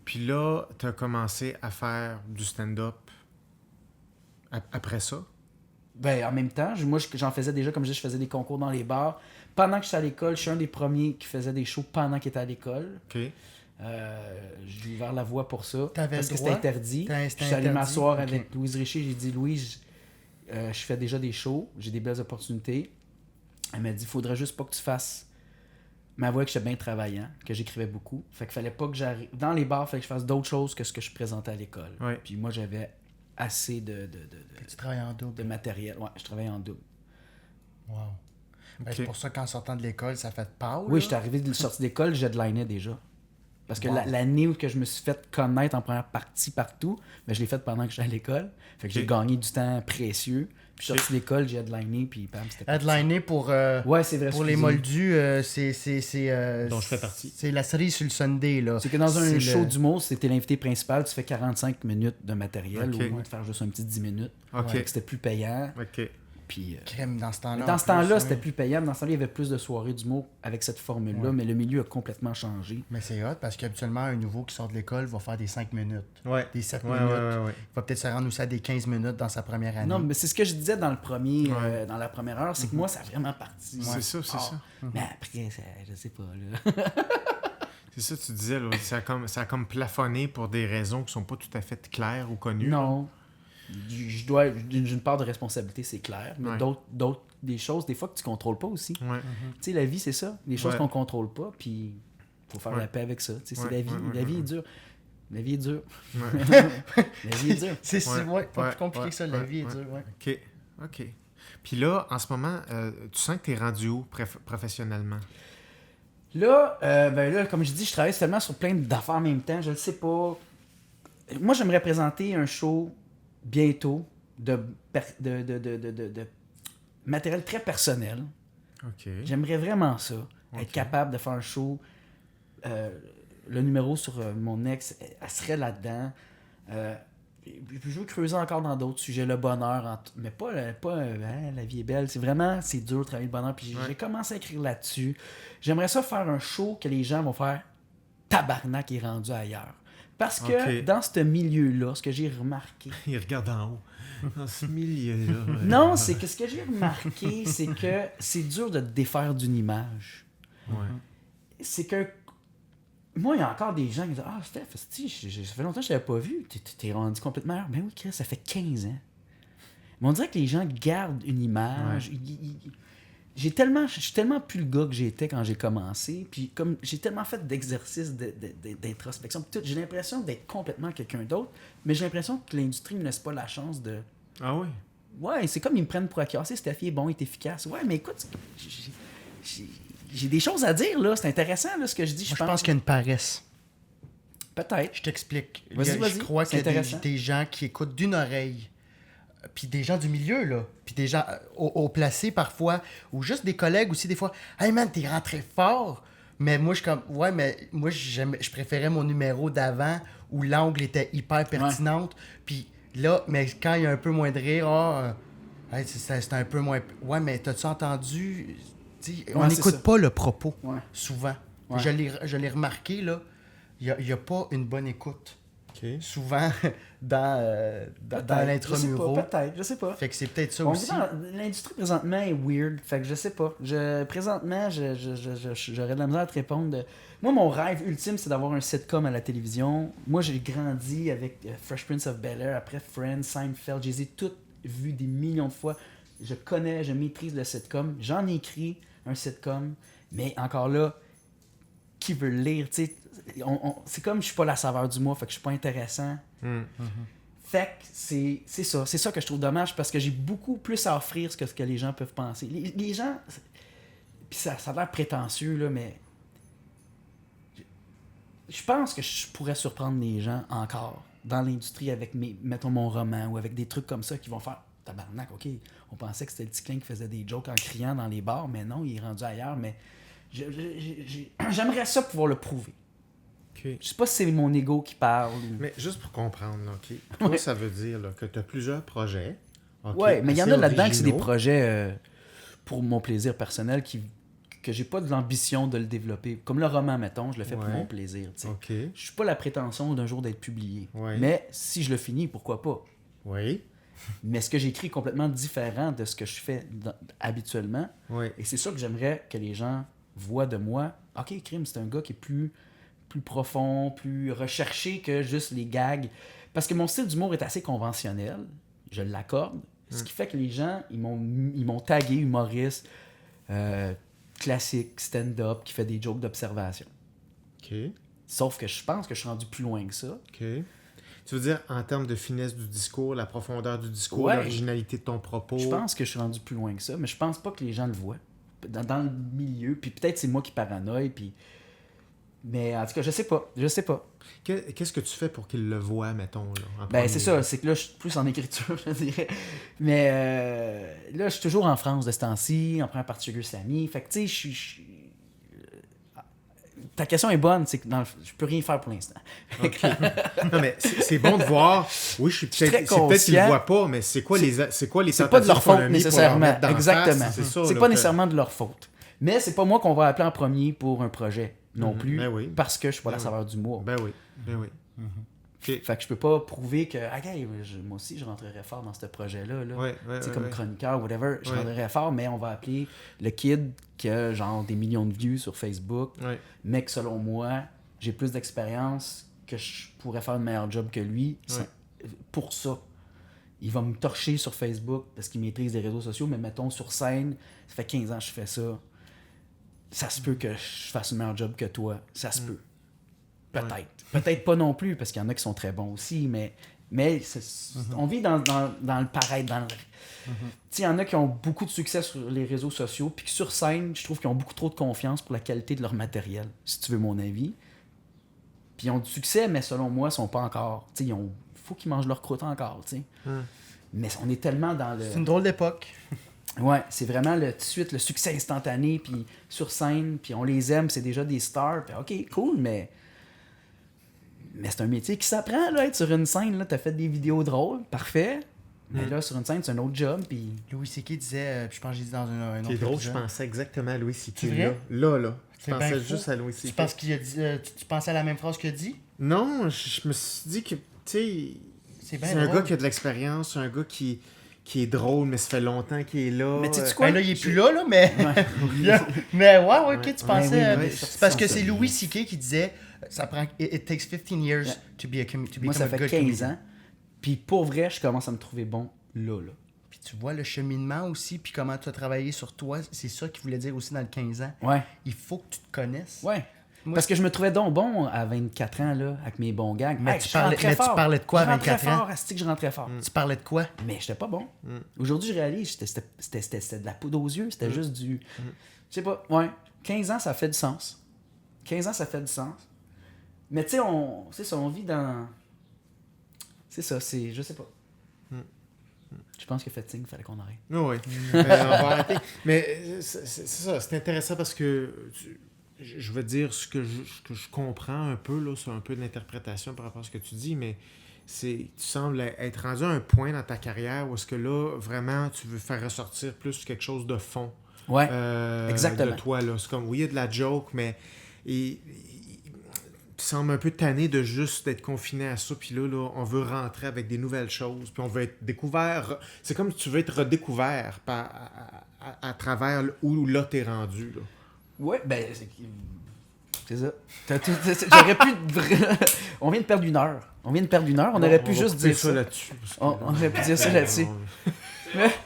B: Puis là, tu as commencé à faire du stand-up après ça?
C: Ben, en même temps, moi, j'en faisais déjà, comme je dis, je faisais des concours dans les bars. Pendant que j'étais à l'école, je suis un des premiers qui faisait des shows pendant qu'il était à l'école.
B: OK.
C: J'ai ouvert la voie pour ça.
A: T'avais
C: parce
A: le
C: que
A: droit?
C: c'était interdit.
A: C'était
C: Je suis allé
A: interdit?
C: m'asseoir
A: OK.
C: avec Louise Richer. J'ai dit, Louise, je fais déjà des shows. J'ai des belles opportunités. Elle m'a dit, il faudrait juste pas que tu fasses... M'avouer que j'étais bien travaillant, que j'écrivais beaucoup. Fait qu'il fallait pas que j'arrive... Dans les bars, il fallait que je fasse d'autres choses que ce que je présentais à l'école.
B: Ouais.
C: Puis moi, j'avais assez
A: Tu travailles en double.
C: de matériel. Ouais, je travaillais en double.
A: Wow. Ben,
B: OK.
A: c'est pour ça qu'en sortant de l'école, ça fait peur.
C: Oui, j'étais arrivé de sortie d'école, j'ai headlinais déjà. Parce que
A: Wow.
C: l'année où que je me suis fait connaître en première partie partout, ben, je l'ai faite pendant que j'étais à l'école. Fait que j'ai gagné du temps précieux. Puis je suis sorti de l'école, j'ai headliné, puis bam, c'était parti.
A: Headliner pour,
C: Ouais, c'est vrai.
A: pour les
C: excusez.
A: moldus, c'est...
B: Dont je fais partie.
A: C'est la série sur le Sunday, là.
C: C'est que dans un
A: C'est
C: show
A: le-
C: d'humour, c'était l'invité principal, tu fais 45 minutes de matériel
B: OK.
C: au lieu de faire juste un petit 10 minutes.
B: OK.
C: Fait que c'était plus payant.
B: OK.
C: Puis,
A: Crème dans ce temps-là.
C: dans
A: en
C: ce
A: plus,
C: temps-là,
A: hein.
C: c'était plus payant. Dans ce temps-là, il y avait plus de soirées d'humour avec cette formule-là, mais le milieu a complètement changé.
A: Mais c'est hot parce qu'habituellement, un nouveau qui sort de l'école va faire des 5 minutes,
B: Ouais.
A: des 7
B: Ouais,
A: minutes.
B: ouais.
A: Il va peut-être se rendre aussi à des 15 minutes dans sa première année.
C: Non, mais c'est ce que je disais dans le premier, dans la première heure, c'est que moi, ça a vraiment parti.
B: C'est ça, c'est ça.
C: Mais après, je sais pas, là.
B: C'est ça que tu disais, là. Ça a comme plafonné pour des raisons qui sont pas tout à fait claires ou connues.
C: Non. J'ai une part de responsabilité, c'est clair. Mais
B: Ouais.
C: d'autres, des choses, des fois, que tu contrôles pas aussi.
B: Ouais.
C: Tu sais, la vie, c'est ça. Des choses qu'on contrôle pas, puis faut faire la paix avec ça. Tu sais, c'est la vie. La vie est dure. La vie est dure. La vie est dure.
A: C'est pas
B: Ouais,
A: plus compliqué
B: ouais,
A: que ça, la
B: ouais,
A: vie est
B: ouais.
A: dure. Ouais.
B: OK. OK. Puis là, en ce moment, tu sens que tu es rendu où professionnellement?
C: Là, comme je dis, je travaille seulement sur plein d'affaires en même temps. Je ne sais pas. Moi, j'aimerais présenter un show bientôt de matériel très personnel.
B: OK.
C: J'aimerais vraiment ça. Être capable de faire un show le numéro sur mon ex, elle serait là-dedans. Puis je veux creuser encore dans d'autres sujets, le bonheur, mais pas la vie est belle. C'est vraiment, c'est dur de travailler le bonheur. Puis j'ai commencé à écrire là-dessus. J'aimerais ça faire un show que les gens vont faire tabarnak est rendu ailleurs. Parce que dans ce milieu-là, ce que j'ai remarqué...
B: Il regarde en haut. Dans ce milieu-là...
C: Non, c'est que ce que j'ai remarqué, c'est que c'est dur de te défaire d'une image.
B: Ouais.
C: C'est que... Moi, il y a encore des gens qui disent « Ah, Steph, ça fait longtemps que je ne t'avais pas vu. T'es rendu complètement ailleurs. » Ben oui, Chris, ça fait 15 ans. Mais on dirait que les gens gardent une image. Ouais. Je suis tellement plus le gars que j'étais quand j'ai commencé. Puis comme j'ai tellement fait d'exercices d'introspection. J'ai l'impression d'être complètement quelqu'un d'autre. Mais j'ai l'impression que l'industrie ne me laisse pas la chance de...
B: Ah oui?
C: Ouais, c'est comme ils me prennent pour acquis. Steph est bon, il est efficace. Ouais, mais écoute, j'ai des choses à dire, là. C'est intéressant, là, ce que je dis.
A: Je pense qu'il y a une paresse.
C: Peut-être.
A: Je t'explique.
C: Vas-y.
A: Je crois qu'il y a des gens qui écoutent d'une oreille. Puis des gens du milieu, là. Puis des gens au placé, parfois. Ou juste des collègues aussi, des fois. « Hey, man, t'es rentré fort! » Mais moi, je suis comme... Ouais, mais moi, je préférais mon numéro d'avant où l'angle était hyper pertinente. Puis là, mais quand il y a un peu moins de rire, c'est un peu moins... Ouais, mais t'as-tu entendu... On n'écoute pas le propos, souvent. Ouais. Je l'ai remarqué, là, il n'y a pas une bonne écoute. Okay. Souvent, dans l'intramuros.
C: Je sais pas.
A: Fait que c'est peut-être ça aussi.
C: L'industrie, présentement, est weird. Fait que je sais pas. Présentement, j'aurais de la misère à te répondre. Moi, mon rêve ultime, c'est d'avoir un sitcom à la télévision. Moi, j'ai grandi avec Fresh Prince of Bel-Air, après Friends, Seinfeld. Je les ai toutes vues des millions de fois. Je maîtrise le sitcom. J'en ai écrit un sitcom, mais encore là, qui veut le lire, tu sais, c'est comme je suis pas la saveur du mois, fait que je suis pas intéressant. Fait que c'est ça que je trouve dommage, parce que j'ai beaucoup plus à offrir que ce que les gens peuvent penser. Les gens, puis ça a l'air prétentieux, là, mais je pense que je pourrais surprendre les gens encore dans l'industrie avec mettons mon roman ou avec des trucs comme ça qui vont faire tabarnak, ok, on pensait que c'était le petit clin qui faisait des jokes en criant dans les bars, mais non, il est rendu ailleurs, mais j'aimerais ça pouvoir le prouver. Okay. Je sais pas si c'est mon ego qui parle.
B: Mais juste pour comprendre, là, ok, toi, ça veut dire là, que tu as plusieurs projets. Okay,
C: ouais, mais il y en a là-dedans que c'est des projets pour mon plaisir personnel que j'ai pas de l'ambition de le développer. Comme le roman, mettons, je le fais pour mon plaisir. Okay. Je suis pas la prétention d'un jour d'être publié. Ouais. Mais si je le finis, pourquoi pas?
B: Oui.
C: Mais ce que j'écris est complètement différent de ce que je fais habituellement.
B: Oui.
C: Et c'est ça que j'aimerais que les gens voient de moi. Ok, Crime, c'est un gars qui est plus profond, plus recherché que juste les gags. Parce que mon style d'humour est assez conventionnel, je l'accorde. Ce qui fait que les gens, ils m'ont tagué humoriste, classique, stand-up, qui fait des jokes d'observation.
B: OK.
C: Sauf que je pense que je suis rendu plus loin que ça.
B: OK. Tu veux dire, en termes de finesse du discours, la profondeur du discours, l'originalité de ton propos?
C: Je pense que je suis rendu plus loin que ça, mais je pense pas que les gens le voient. Dans le milieu, puis peut-être c'est moi qui paranoïe, puis... Mais en tout cas, je sais pas.
B: Qu'est-ce que tu fais pour qu'ils le voient, mettons?
C: Là, c'est ça, c'est que là, je suis plus en écriture, je dirais. Mais là, je suis toujours en France de ce temps-ci, en première partie de Samy. Fait que, tu sais, ta question est bonne, c'est que je peux rien faire pour l'instant.
B: Okay. Non, mais c'est bon de voir. Oui, je suis peut-être qu'ils ne le voient pas, mais c'est quoi les
C: c'est pas de leur faute nécessairement. Exactement.
B: C'est
C: pas
B: donc,
C: nécessairement de leur faute. Mais c'est pas moi qu'on va appeler en premier pour un projet non plus, parce que je suis pas la saveur d'humour.
B: Ben oui.
C: Okay. Fait que je peux pas prouver que moi aussi je rentrerais fort dans ce projet-là. Comme chroniqueur, whatever, je rentrerais fort, mais on va appeler le kid qui a genre des millions de vues sur Facebook, mais que selon moi, j'ai plus d'expérience, que je pourrais faire un meilleur job que lui. Pour ça, il va me torcher sur Facebook parce qu'il maîtrise les réseaux sociaux, mais mettons sur scène, ça fait 15 ans que je fais ça. Ça se peut que je fasse un meilleur job que toi. Ça se peut. Peut-être. Peut-être pas non plus, parce qu'il y en a qui sont très bons aussi, mais on vit dans le pareil. Il y en a qui ont beaucoup de succès sur les réseaux sociaux, puis que sur scène, je trouve qu'ils ont beaucoup trop de confiance pour la qualité de leur matériel, si tu veux mon avis. Puis ils ont du succès, mais selon moi, ils sont pas encore... Il faut qu'ils mangent leur croûte encore. Mais on est tellement dans le...
A: C'est une drôle d'époque.
C: Ouais, c'est vraiment tout de suite le succès instantané, puis sur scène, puis on les aime, c'est déjà des stars, puis ok, cool, mais Mais c'est un métier qui s'apprend, là, être sur une scène, là, t'as fait des vidéos drôles, parfait. Mais là, sur une scène, c'est un autre job, puis...
A: Louis C.K. disait, puis je pense que j'ai dit dans un autre
B: C'est drôle,
A: épisode.
B: je pensais exactement à Louis C.K.
A: C'est vrai?
B: Là. Je
A: C'est
B: pensais
A: bien
B: juste
A: fou.
B: à Louis C.K.
A: Tu penses qu'il a dit, tu pensais à la même phrase qu'il a dit?
B: Non, je me suis dit que, tu sais,
A: C'est bien
B: c'est un
A: drôle.
B: gars qui a de l'expérience, c'est un gars qui est drôle, mais ça fait longtemps qu'il est là.
C: Mais tu sais quoi?
A: Ben là, il est plus là, mais... mais ouais, ok, tu pensais...
B: oui,
A: c'est parce que c'est Louis C.K. qui disait, ça prend... It takes 15 years to become
C: Moi, ça
A: a
C: fait
A: good
C: 15
A: comedian.
C: ans. Puis pour vrai, je commence à me trouver bon là.
A: Puis tu vois le cheminement aussi, puis comment tu as travaillé sur toi, c'est ça qu'il voulait dire aussi dans le 15 ans.
C: Ouais.
A: Il faut que tu te connaisses.
C: Ouais.
A: Moi,
C: Parce que je me trouvais donc bon à 24 ans, là, avec mes bons gags.
A: Mais
C: Hey,
A: tu
C: je
A: parlais-
C: rentrais
A: mais tu
C: fort.
A: parlais de quoi à
C: Je rentrais
A: 24 ans?
C: fort, asti que je rentrais fort.
A: Tu parlais de quoi?
C: Mais j'étais pas bon. Aujourd'hui, je réalise, c'était de la poudre aux yeux, c'était juste du... Je sais pas, ouais. 15 ans, ça fait du sens. 15 ans, ça fait du sens. Mais tu sais, on vit dans... C'est ça, c'est... Je sais pas. Je pense que fatigue, il fallait qu'on arrête.
B: Oui. On va arrêter. Mais c'est ça, c'est intéressant parce que je vais dire ce que je comprends un peu, là, c'est un peu de l'interprétation par rapport à ce que tu dis, mais tu sembles être rendu à un point dans ta carrière où est-ce que là, vraiment, tu veux faire ressortir plus quelque chose de fond.
C: Ouais, exactement.
B: De toi, là. C'est comme, oui, il y a de la joke, mais tu sembles un peu tanné de juste d'être confiné à ça, puis là, on veut rentrer avec des nouvelles choses, puis on veut être découvert. C'est comme si tu veux être redécouvert à travers où là t'es rendu, là.
C: Ouais, ben, c'est ça. J'aurais pu... On vient de perdre 1 heure. On aurait pu juste dire ça.
B: là-dessus.
C: On aurait pu dire ça là-dessus.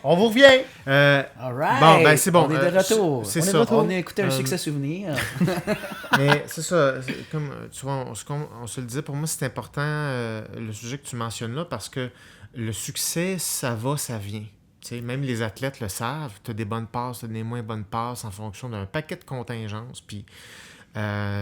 A: On vous revient!
C: Alright!
B: Bon, ben, c'est bon.
C: On est de retour.
B: C'est
C: On est
B: ça.
C: de retour. On a écouté un succès souvenir.
B: Mais c'est ça, comme tu vois, on se le disait, pour moi, c'est important le sujet que tu mentionnes là, parce que le succès, ça va, ça vient. Tu sais, même les athlètes le savent, tu as des bonnes passes, tu as des moins bonnes passes en fonction d'un paquet de contingences. Puis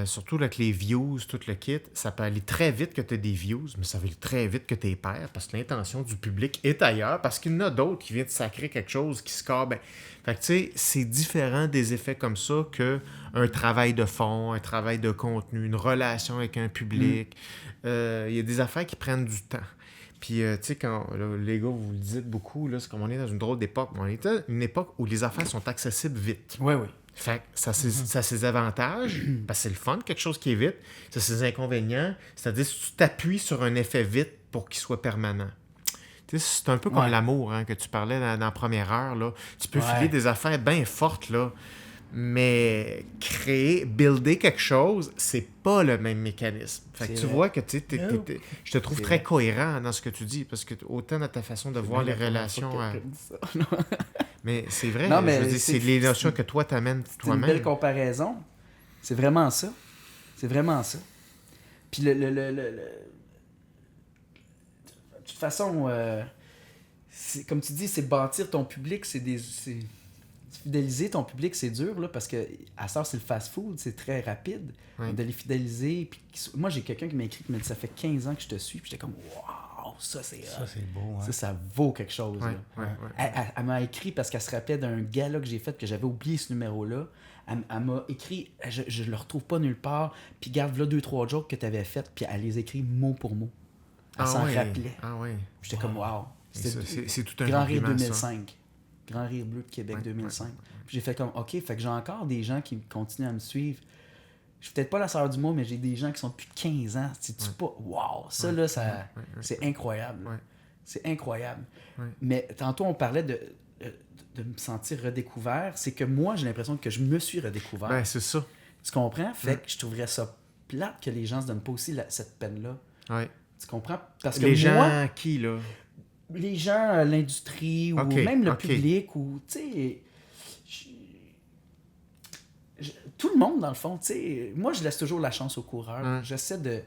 B: surtout avec les views, tout le kit, ça peut aller très vite que tu aies des views, mais ça va aller très vite que tu perds parce que l'intention du public est ailleurs, parce qu'il y en a d'autres qui viennent te sacrer quelque chose qui score. Ben, fait que tu sais, c'est différent des effets comme ça qu'un travail de fond, un travail de contenu, une relation avec un public. Il y a des affaires qui prennent du temps. Puis, tu sais, quand là, les gars, vous le dites beaucoup, là, c'est comme on est dans une drôle d'époque. On est à une époque où les affaires sont accessibles vite.
C: Oui.
B: Fait que ça a ses avantages, parce que c'est le fun, quelque chose qui est vite. Ça a ses inconvénients, c'est-à-dire si tu t'appuies sur un effet vite pour qu'il soit permanent. Tu sais, c'est un peu comme l'amour que tu parlais dans la première heure. Là. Tu peux filer des affaires bien fortes, là, mais builder quelque chose, c'est pas le même mécanisme. Fait que tu vois que je te trouve très cohérent dans ce que tu dis, parce que autant dans ta façon de voir les relations... Mais c'est vrai,
C: non, mais
B: je veux dire, c'est les notions que toi t'amènes toi-même.
C: C'est une belle comparaison. C'est vraiment ça. Puis de toute façon, comme tu dis, c'est bâtir ton public, fidéliser ton public, c'est dur, là, parce que à ça, c'est le fast-food, c'est très rapide.
B: Ouais.
C: De les fidéliser. Puis, moi, j'ai quelqu'un qui m'a écrit qui m'a dit, ça fait 15 ans que je te suis. Puis j'étais comme, waouh, ça c'est
A: beau. Hein?
C: Ça vaut quelque chose.
B: Ouais,
C: là.
B: ouais.
C: Elle m'a écrit parce qu'elle se rappelait d'un gala que j'ai fait, que j'avais oublié ce numéro-là. Elle m'a écrit, je le retrouve pas nulle part, puis garde là 2-3 jokes que tu avais faites, puis elle les écrit mot pour mot. Elle s'en rappelait.
B: Ah ouais.
C: J'étais comme, wow.
B: C'est tout un
C: Grand Rire
B: compliment,
C: 2005. Grand Rire Bleu de Québec 2005. Puis j'ai fait comme, OK, fait que j'ai encore des gens qui continuent à me suivre. Je suis peut-être pas la sœur du mot, mais j'ai des gens qui sont depuis 15 ans. C'est-tu pas, wow, ça là, c'est incroyable.
B: Ouais.
C: C'est incroyable.
B: Ouais.
C: Mais tantôt, on parlait de me sentir redécouvert. C'est que moi, j'ai l'impression que je me suis redécouvert.
B: Ben, c'est ça.
C: Tu comprends? Fait que je trouverais ça plate que les gens se donnent pas aussi cette peine-là.
B: Ouais.
C: Tu comprends? Parce que
B: les gens
C: moi,
B: qui, là?
C: Les gens, l'industrie, ou même le public, ou, tu sais... Tout le monde, dans le fond, tu sais... Moi, je laisse toujours la chance aux coureurs. J'essaie de...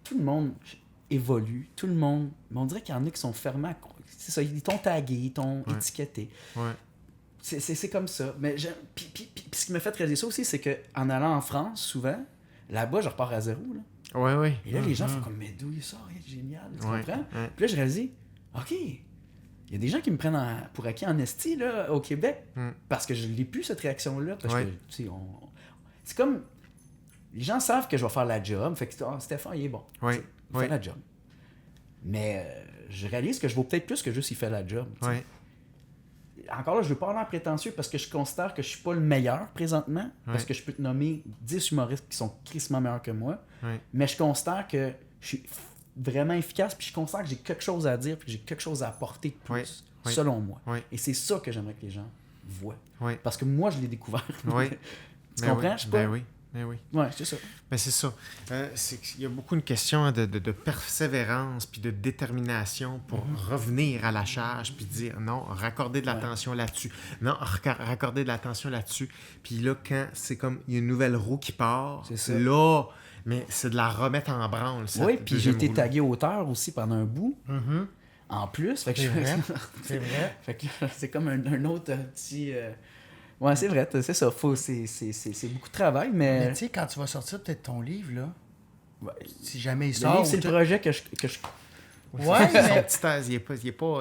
C: Tout le monde évolue. Tout le monde... Mais on dirait qu'il y en a qui sont fermés à... C'est ça, ils t'ont tagué, ils t'ont étiqueté.
B: Ouais.
C: C'est comme ça. Mais puis ce qui m'a fait réaliser ça aussi, c'est qu'en allant en France, souvent, là-bas, je repars à zéro, là.
B: Ouais.
C: Et là, les gens font comme, mais d'où il sort? C'est génial, tu comprends?
B: Ouais.
C: Puis là, je réalise, OK, il y a des gens qui me prennent pour acquis en esti, là, au Québec, parce que je n'ai plus cette réaction-là. Parce que, tu sais, c'est comme... Les gens savent que je vais faire la job. Fait que Stéphane, il est bon.
B: Oui.
C: Il fait la job. Mais je réalise que je vaux peut-être plus que juste il fait la job.
B: Oui.
C: Encore là, je veux pas avoir prétentieux parce que je considère que je suis pas le meilleur présentement. Parce que je peux te nommer 10 humoristes qui sont crissement meilleurs que moi. Mais je considère que je suis vraiment efficace, puis je considère que j'ai quelque chose à dire, puis que j'ai quelque chose à apporter de plus, selon moi. Et c'est ça que j'aimerais que les gens voient. Parce que moi, je l'ai découvert. Tu comprends? Je sais pas.
B: Oui.
C: Ouais, c'est ça.
B: Ben c'est ça. Il y a beaucoup une question de persévérance puis de détermination pour revenir à la charge puis dire non, raccorder de l'attention là-dessus. Non, raccorder de l'attention là-dessus. Puis là, quand c'est comme il y a une nouvelle roue qui part,
C: c'est ça.
B: là, mais c'est de la remettre en branle.
C: Oui, puis j'ai été tagué auteur aussi pendant un bout. En plus. Fait que
A: c'est vrai.
C: Fait que c'est comme un autre petit... Ouais, c'est vrai, c'est ça. C'est beaucoup de travail, mais
A: tu sais, quand tu vas sortir peut-être ton livre, là, si jamais il
C: le
A: sort...
C: livre, c'est le projet que je...
A: Ouais, mais...
B: Son petit thèse,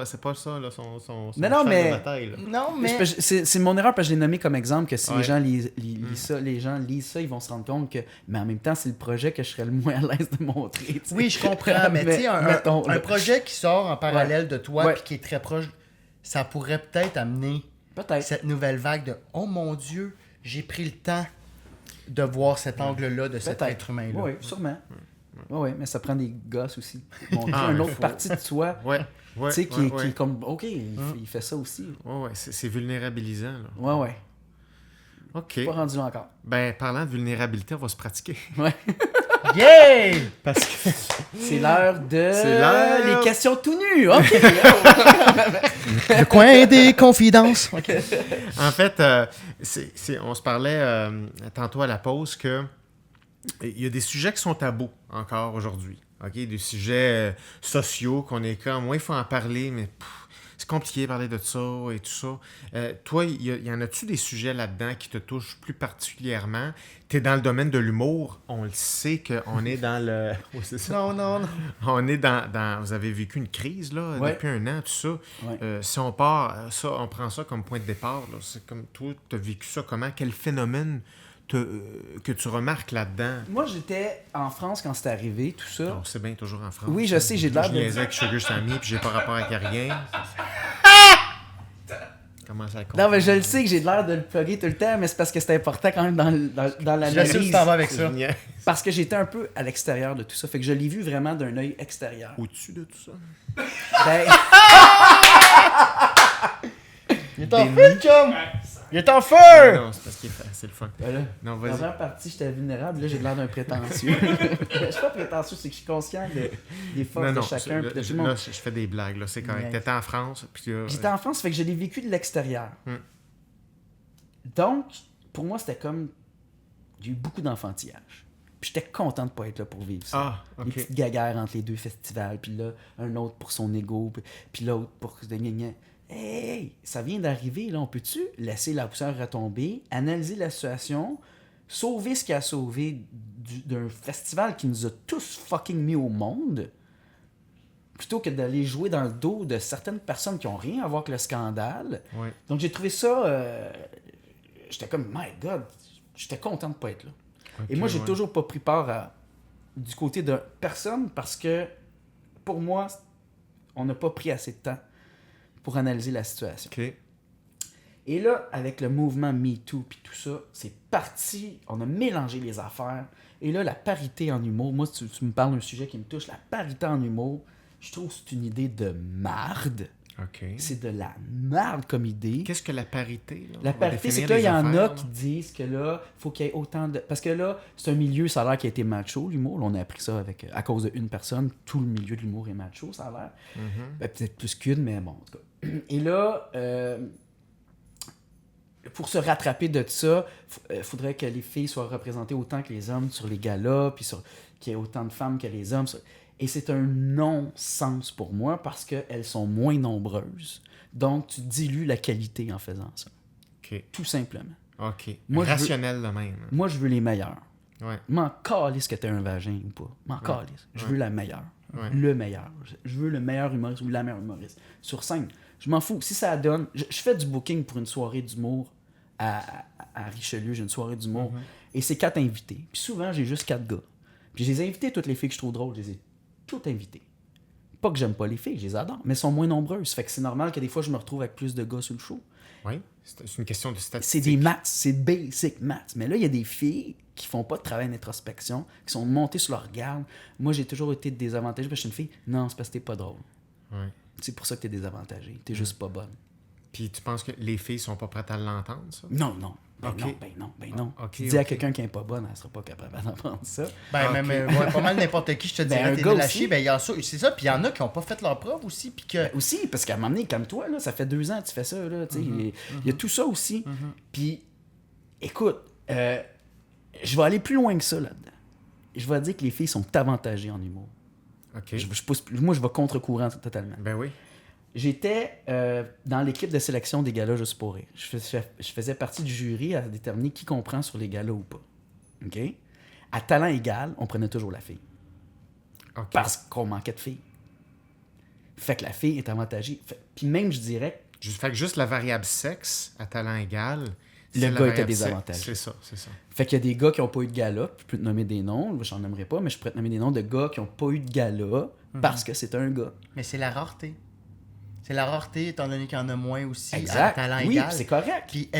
B: c'est pas ça, là, son
C: mais
B: cheval
C: mais...
B: de bataille. Là.
A: Non, mais...
C: C'est mon erreur parce que je l'ai nommé comme exemple que si les gens lisent ça, ils vont se rendre compte que... Mais en même temps, c'est le projet que je serais le moins à l'aise de montrer. T'sais.
A: Oui, je comprends, mais tu sais, un projet qui sort en parallèle de toi puis qui est très proche, ça pourrait peut-être amener cette nouvelle vague de « Oh mon Dieu, j'ai pris le temps de voir cet angle-là de cet être humain-là. »
C: Oui, sûrement. Oui, mais ça prend des gosses aussi. Montrer une autre partie de soi. Tu sais, qui est comme, OK, il fait ça aussi.
B: Oui, c'est vulnérabilisant. Là.
C: Oui.
B: OK.
C: Pas rendu là encore.
B: Ben, parlant de vulnérabilité, on va se pratiquer.
C: Ouais.
A: Yeah!
B: Parce que...
C: C'est l'heure de... Les questions tout nues. OK.
A: Le coin des confidences. Okay.
B: En fait, on se parlait tantôt à la pause que il y a des sujets qui sont tabous encore aujourd'hui. Okay? Des sujets sociaux qu'on est comme, il faut en parler, mais c'est compliqué de parler de ça et tout ça. Toi, y en a-tu des sujets là-dedans qui te touchent plus particulièrement? Tu es dans le domaine de l'humour. On le sait qu'on est dans le... Oui, c'est ça.
A: Non.
B: On est dans... Vous avez vécu une crise, là, depuis un an, tout ça. Si on part, on prend ça comme point de départ. Là. C'est comme toi, tu as vécu ça comment? Quel phénomène que tu remarques là-dedans?
C: Moi, j'étais en France quand c'est arrivé, tout ça.
B: C'est bien toujours en France.
C: Oui, je sais, j'ai de l'air de...
B: Je niaisais avec Sugar Sammy, puis j'ai pas rapport avec rien. Comment ça compte?
C: Non, mais je le sais que j'ai de l'air de le plugger tout le temps, mais c'est parce que c'est important quand même dans l'analyse.
A: Je sais où tu t'en vas avec ça.
C: Parce que j'étais un peu à l'extérieur de tout ça. Fait que je l'ai vu vraiment d'un œil extérieur.
B: Au-dessus de tout ça?
C: Ben...
A: Il est en feu, chum! Il est en feu!
B: Non, c'est parce que c'est le fun.
C: Voilà.
B: Non, vas-y.
C: La première partie, j'étais vulnérable. Là, j'ai de l'air d'un prétentieux. Je suis pas prétentieux, c'est que je suis conscient des forces de chacun. Puis de tout le monde.
B: Là, je fais des blagues, là, c'est correct. T'étais en France, puis
C: j'étais en France, fait que je l'ai vécu de l'extérieur. Donc, pour moi, c'était comme... J'ai eu beaucoup d'enfantillage. Puis j'étais content de pas être là pour vivre ça. Les petites gaguères entre les deux festivals, puis là, un autre pour son ego, puis l'autre pour... Hey, ça vient d'arriver, là, on peut-tu laisser la poussière retomber, analyser la situation, sauver ce qu'il a sauvé d'un festival qui nous a tous fucking mis au monde, plutôt que d'aller jouer dans le dos de certaines personnes qui ont rien à voir avec le scandale. Donc j'ai trouvé ça... j'étais comme, my God, j'étais content de pas être là. Et moi, j'ai toujours pas pris part du côté de personne parce que, pour moi, on n'a pas pris assez de temps pour analyser la situation. Et là, avec le mouvement MeToo puis tout ça, c'est parti, on a mélangé les affaires. Et là, la parité en humour, moi, tu me parles d'un sujet qui me touche, la parité en humour, je trouve que c'est une idée de marde. C'est de la marde comme idée.
B: Qu'est-ce que la parité? Là?
C: La parité, c'est que là, il y en a qui disent que là, il faut qu'il y ait autant de... Parce que là, c'est un milieu, ça a l'air qui a été macho, l'humour. Là, on a appris ça à cause d'une personne. Tout le milieu de l'humour est macho, ça a l'air. Ben, peut-être plus qu'une, mais bon, en tout cas. Et là, pour se rattraper de ça, il faudrait que les filles soient représentées autant que les hommes sur les galas, puis qu'il y ait autant de femmes que les hommes. Et c'est un non-sens pour moi parce qu'elles sont moins nombreuses. Donc, tu dilues la qualité en faisant ça. Tout simplement.
B: Moi, rationnel de même.
C: Moi, je veux les meilleurs. M'en calisse que t'aies un vagin ou pas. M'en calisse. Je veux la meilleure. Le meilleur. Je veux le meilleur humoriste ou la meilleure humoriste. Sur scène, je m'en fous. Si ça donne... Je fais du booking pour une soirée d'humour à Richelieu, j'ai une soirée d'humour, et c'est 4 invités. Puis souvent, j'ai juste 4 gars. Puis je les ai invités, toutes les filles que je trouve drôles, je les ai toutes invitées. Pas que j'aime pas les filles, je les adore, mais elles sont moins nombreuses. Fait que c'est normal que des fois, je me retrouve avec plus de gars sur le show.
B: Oui, c'est une question de statistique.
C: C'est des maths, c'est basic maths. Mais là, il y a des filles qui font pas de travail d'introspection, qui sont montées sur leur garde. Moi, j'ai toujours été désavantagé parce que je suis une fille. Non, c'est parce que t'es pas drôle.
B: Ouais.
C: C'est pour ça que t'es désavantagé. T'es juste pas bonne.
B: Puis tu penses que les filles sont pas prêtes à l'entendre, ça?
C: Non. Ben non. Tu dis à quelqu'un qui n'est pas bonne, elle sera pas capable d'entendre ça.
A: Pas mal n'importe qui, je te dirais, t'es lâché. C'est ça, puis il y en a qui n'ont pas fait leur preuve aussi. Puis que...
C: aussi, parce qu'à un moment donné, comme toi, là, ça fait 2 ans que tu fais ça. Là, il y a tout ça aussi. Puis, écoute, je vais aller plus loin que ça là-dedans. Je vais dire que les filles sont avantagées en humour.
B: Okay.
C: Moi, je vais contre-courant totalement.
B: Ben oui.
C: J'étais dans l'équipe de sélection des galas Juste pour rire. Je faisais partie du jury à déterminer qui comprend sur les galas ou pas. OK? À talent égal, on prenait toujours la fille.
B: Okay.
C: Parce qu'on manquait de filles. Fait que la fille est avantagée. Puis même, je dirais...
B: Fait que juste la variable sexe à talent égal...
C: Le gars était désavantagé.
B: C'est ça.
C: Fait qu'il y a des gars qui n'ont pas eu de gala, je peux te nommer des noms, j'en nommerai pas, mais je pourrais te nommer des noms de gars qui n'ont pas eu de gala parce que c'est un gars.
A: Mais c'est la rareté. C'est la rareté, étant donné qu'il y en a moins aussi
C: exact.
A: À talent
C: oui,
A: égal.
C: C'est correct.
A: Puis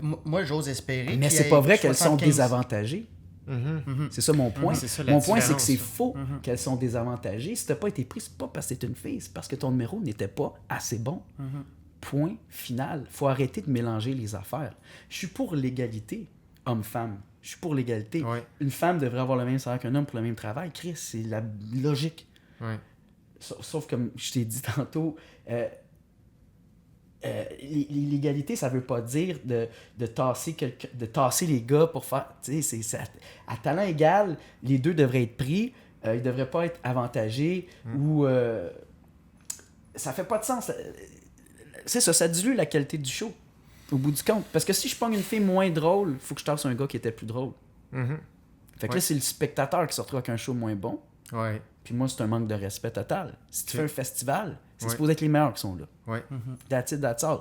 A: moi, j'ose espérer.
C: Mais c'est pas vrai qu'elles sont désavantagées. C'est ça mon point.
B: C'est ça,
C: mon point, c'est que c'est faux qu'elles sont désavantagées. Si t'as pas été pris, c'est pas parce que t'es une fille, c'est parce que ton numéro n'était pas assez bon. Point final. Faut arrêter de mélanger les affaires. Je suis pour l'égalité homme-femme. Je suis pour l'égalité.
B: Ouais.
C: Une femme devrait avoir le même salaire qu'un homme pour le même travail. Chris, c'est la logique.
B: Ouais.
C: Sauf comme je t'ai dit tantôt, l'égalité, ça veut pas dire de tasser les gars pour faire... À talent égal, les deux devraient être pris. Ils devraient pas être avantagés ou... ça fait pas de sens. C'est ça dilue la qualité du show, au bout du compte. Parce que si je pogne une fille moins drôle, il faut que je tasse un gars qui était plus drôle. Fait que là, c'est le spectateur qui se retrouve avec un show moins bon.
B: Ouais.
C: Puis moi, c'est un manque de respect total. Si tu fais un festival, c'est supposé être les meilleurs qui sont là.
B: Ouais.
C: That's it, that's all.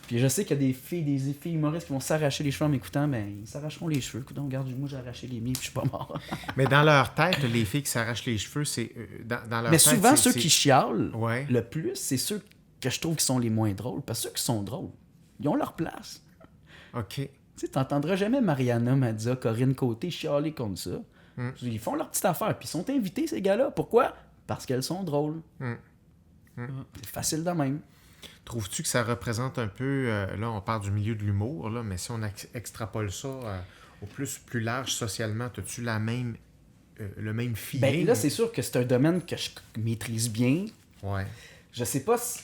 C: Puis je sais qu'il y a des filles humoristes qui vont s'arracher les cheveux en m'écoutant, mais ils s'arracheront les cheveux. Écoute, regarde, moi j'ai arraché les miens puis je suis pas mort.
B: Mais dans leur tête, les filles qui s'arrachent les cheveux, c'est... dans leur
C: mais
B: tête,
C: souvent, ceux qui chialent
B: le
C: plus, c'est ceux que je trouve qui sont les moins drôles. Parce que ceux qui sont drôles, ils ont leur place.
B: OK.
C: Tu sais, t'entendras jamais Mariana Mazza, Corinne Côté chialer comme ça. Ils font leur petite affaire, puis ils sont invités, ces gars-là. Pourquoi? Parce qu'elles sont drôles. C'est facile de même.
B: Trouves-tu que ça représente un peu... là, on parle du milieu de l'humour, là, mais si on extrapole ça au plus large socialement, as-tu le même feeling?
C: Ben là, c'est sûr que c'est un domaine que je maîtrise bien.
B: Ouais.
C: Je sais pas si...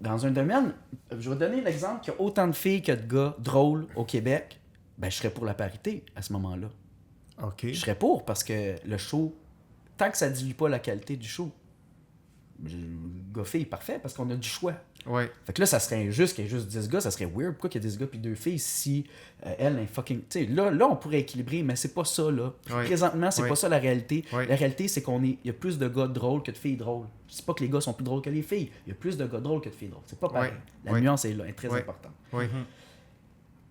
C: Dans un domaine... Je vais donner l'exemple qu'il y a autant de filles que de gars drôles au Québec. Ben, je serais pour la parité à ce moment-là.
B: OK.
C: Je serais pour, parce que le show... Tant que ça ne dilue pas la qualité du show, gars-fille, parfait, parce qu'on a du choix.
B: Ouais.
C: Fait que là, ça serait injuste qu'il y ait juste 10 gars, ça serait weird. Pourquoi qu'il y a 10 gars puis 2 filles si elle est fucking... Tu sais, là, on pourrait équilibrer, mais c'est pas ça, là.
B: Ouais.
C: Présentement, c'est
B: Ouais.
C: pas ça la réalité.
B: Ouais.
C: La réalité, c'est il y a plus de gars drôles que de filles drôles. Je dis pas que les gars sont plus drôles que les filles. Il y a plus de gars drôles que de filles drôles. C'est pas pareil.
B: Ouais.
C: La
B: Ouais.
C: nuance est là, elle est très
B: Ouais.
C: importante.
B: Oui.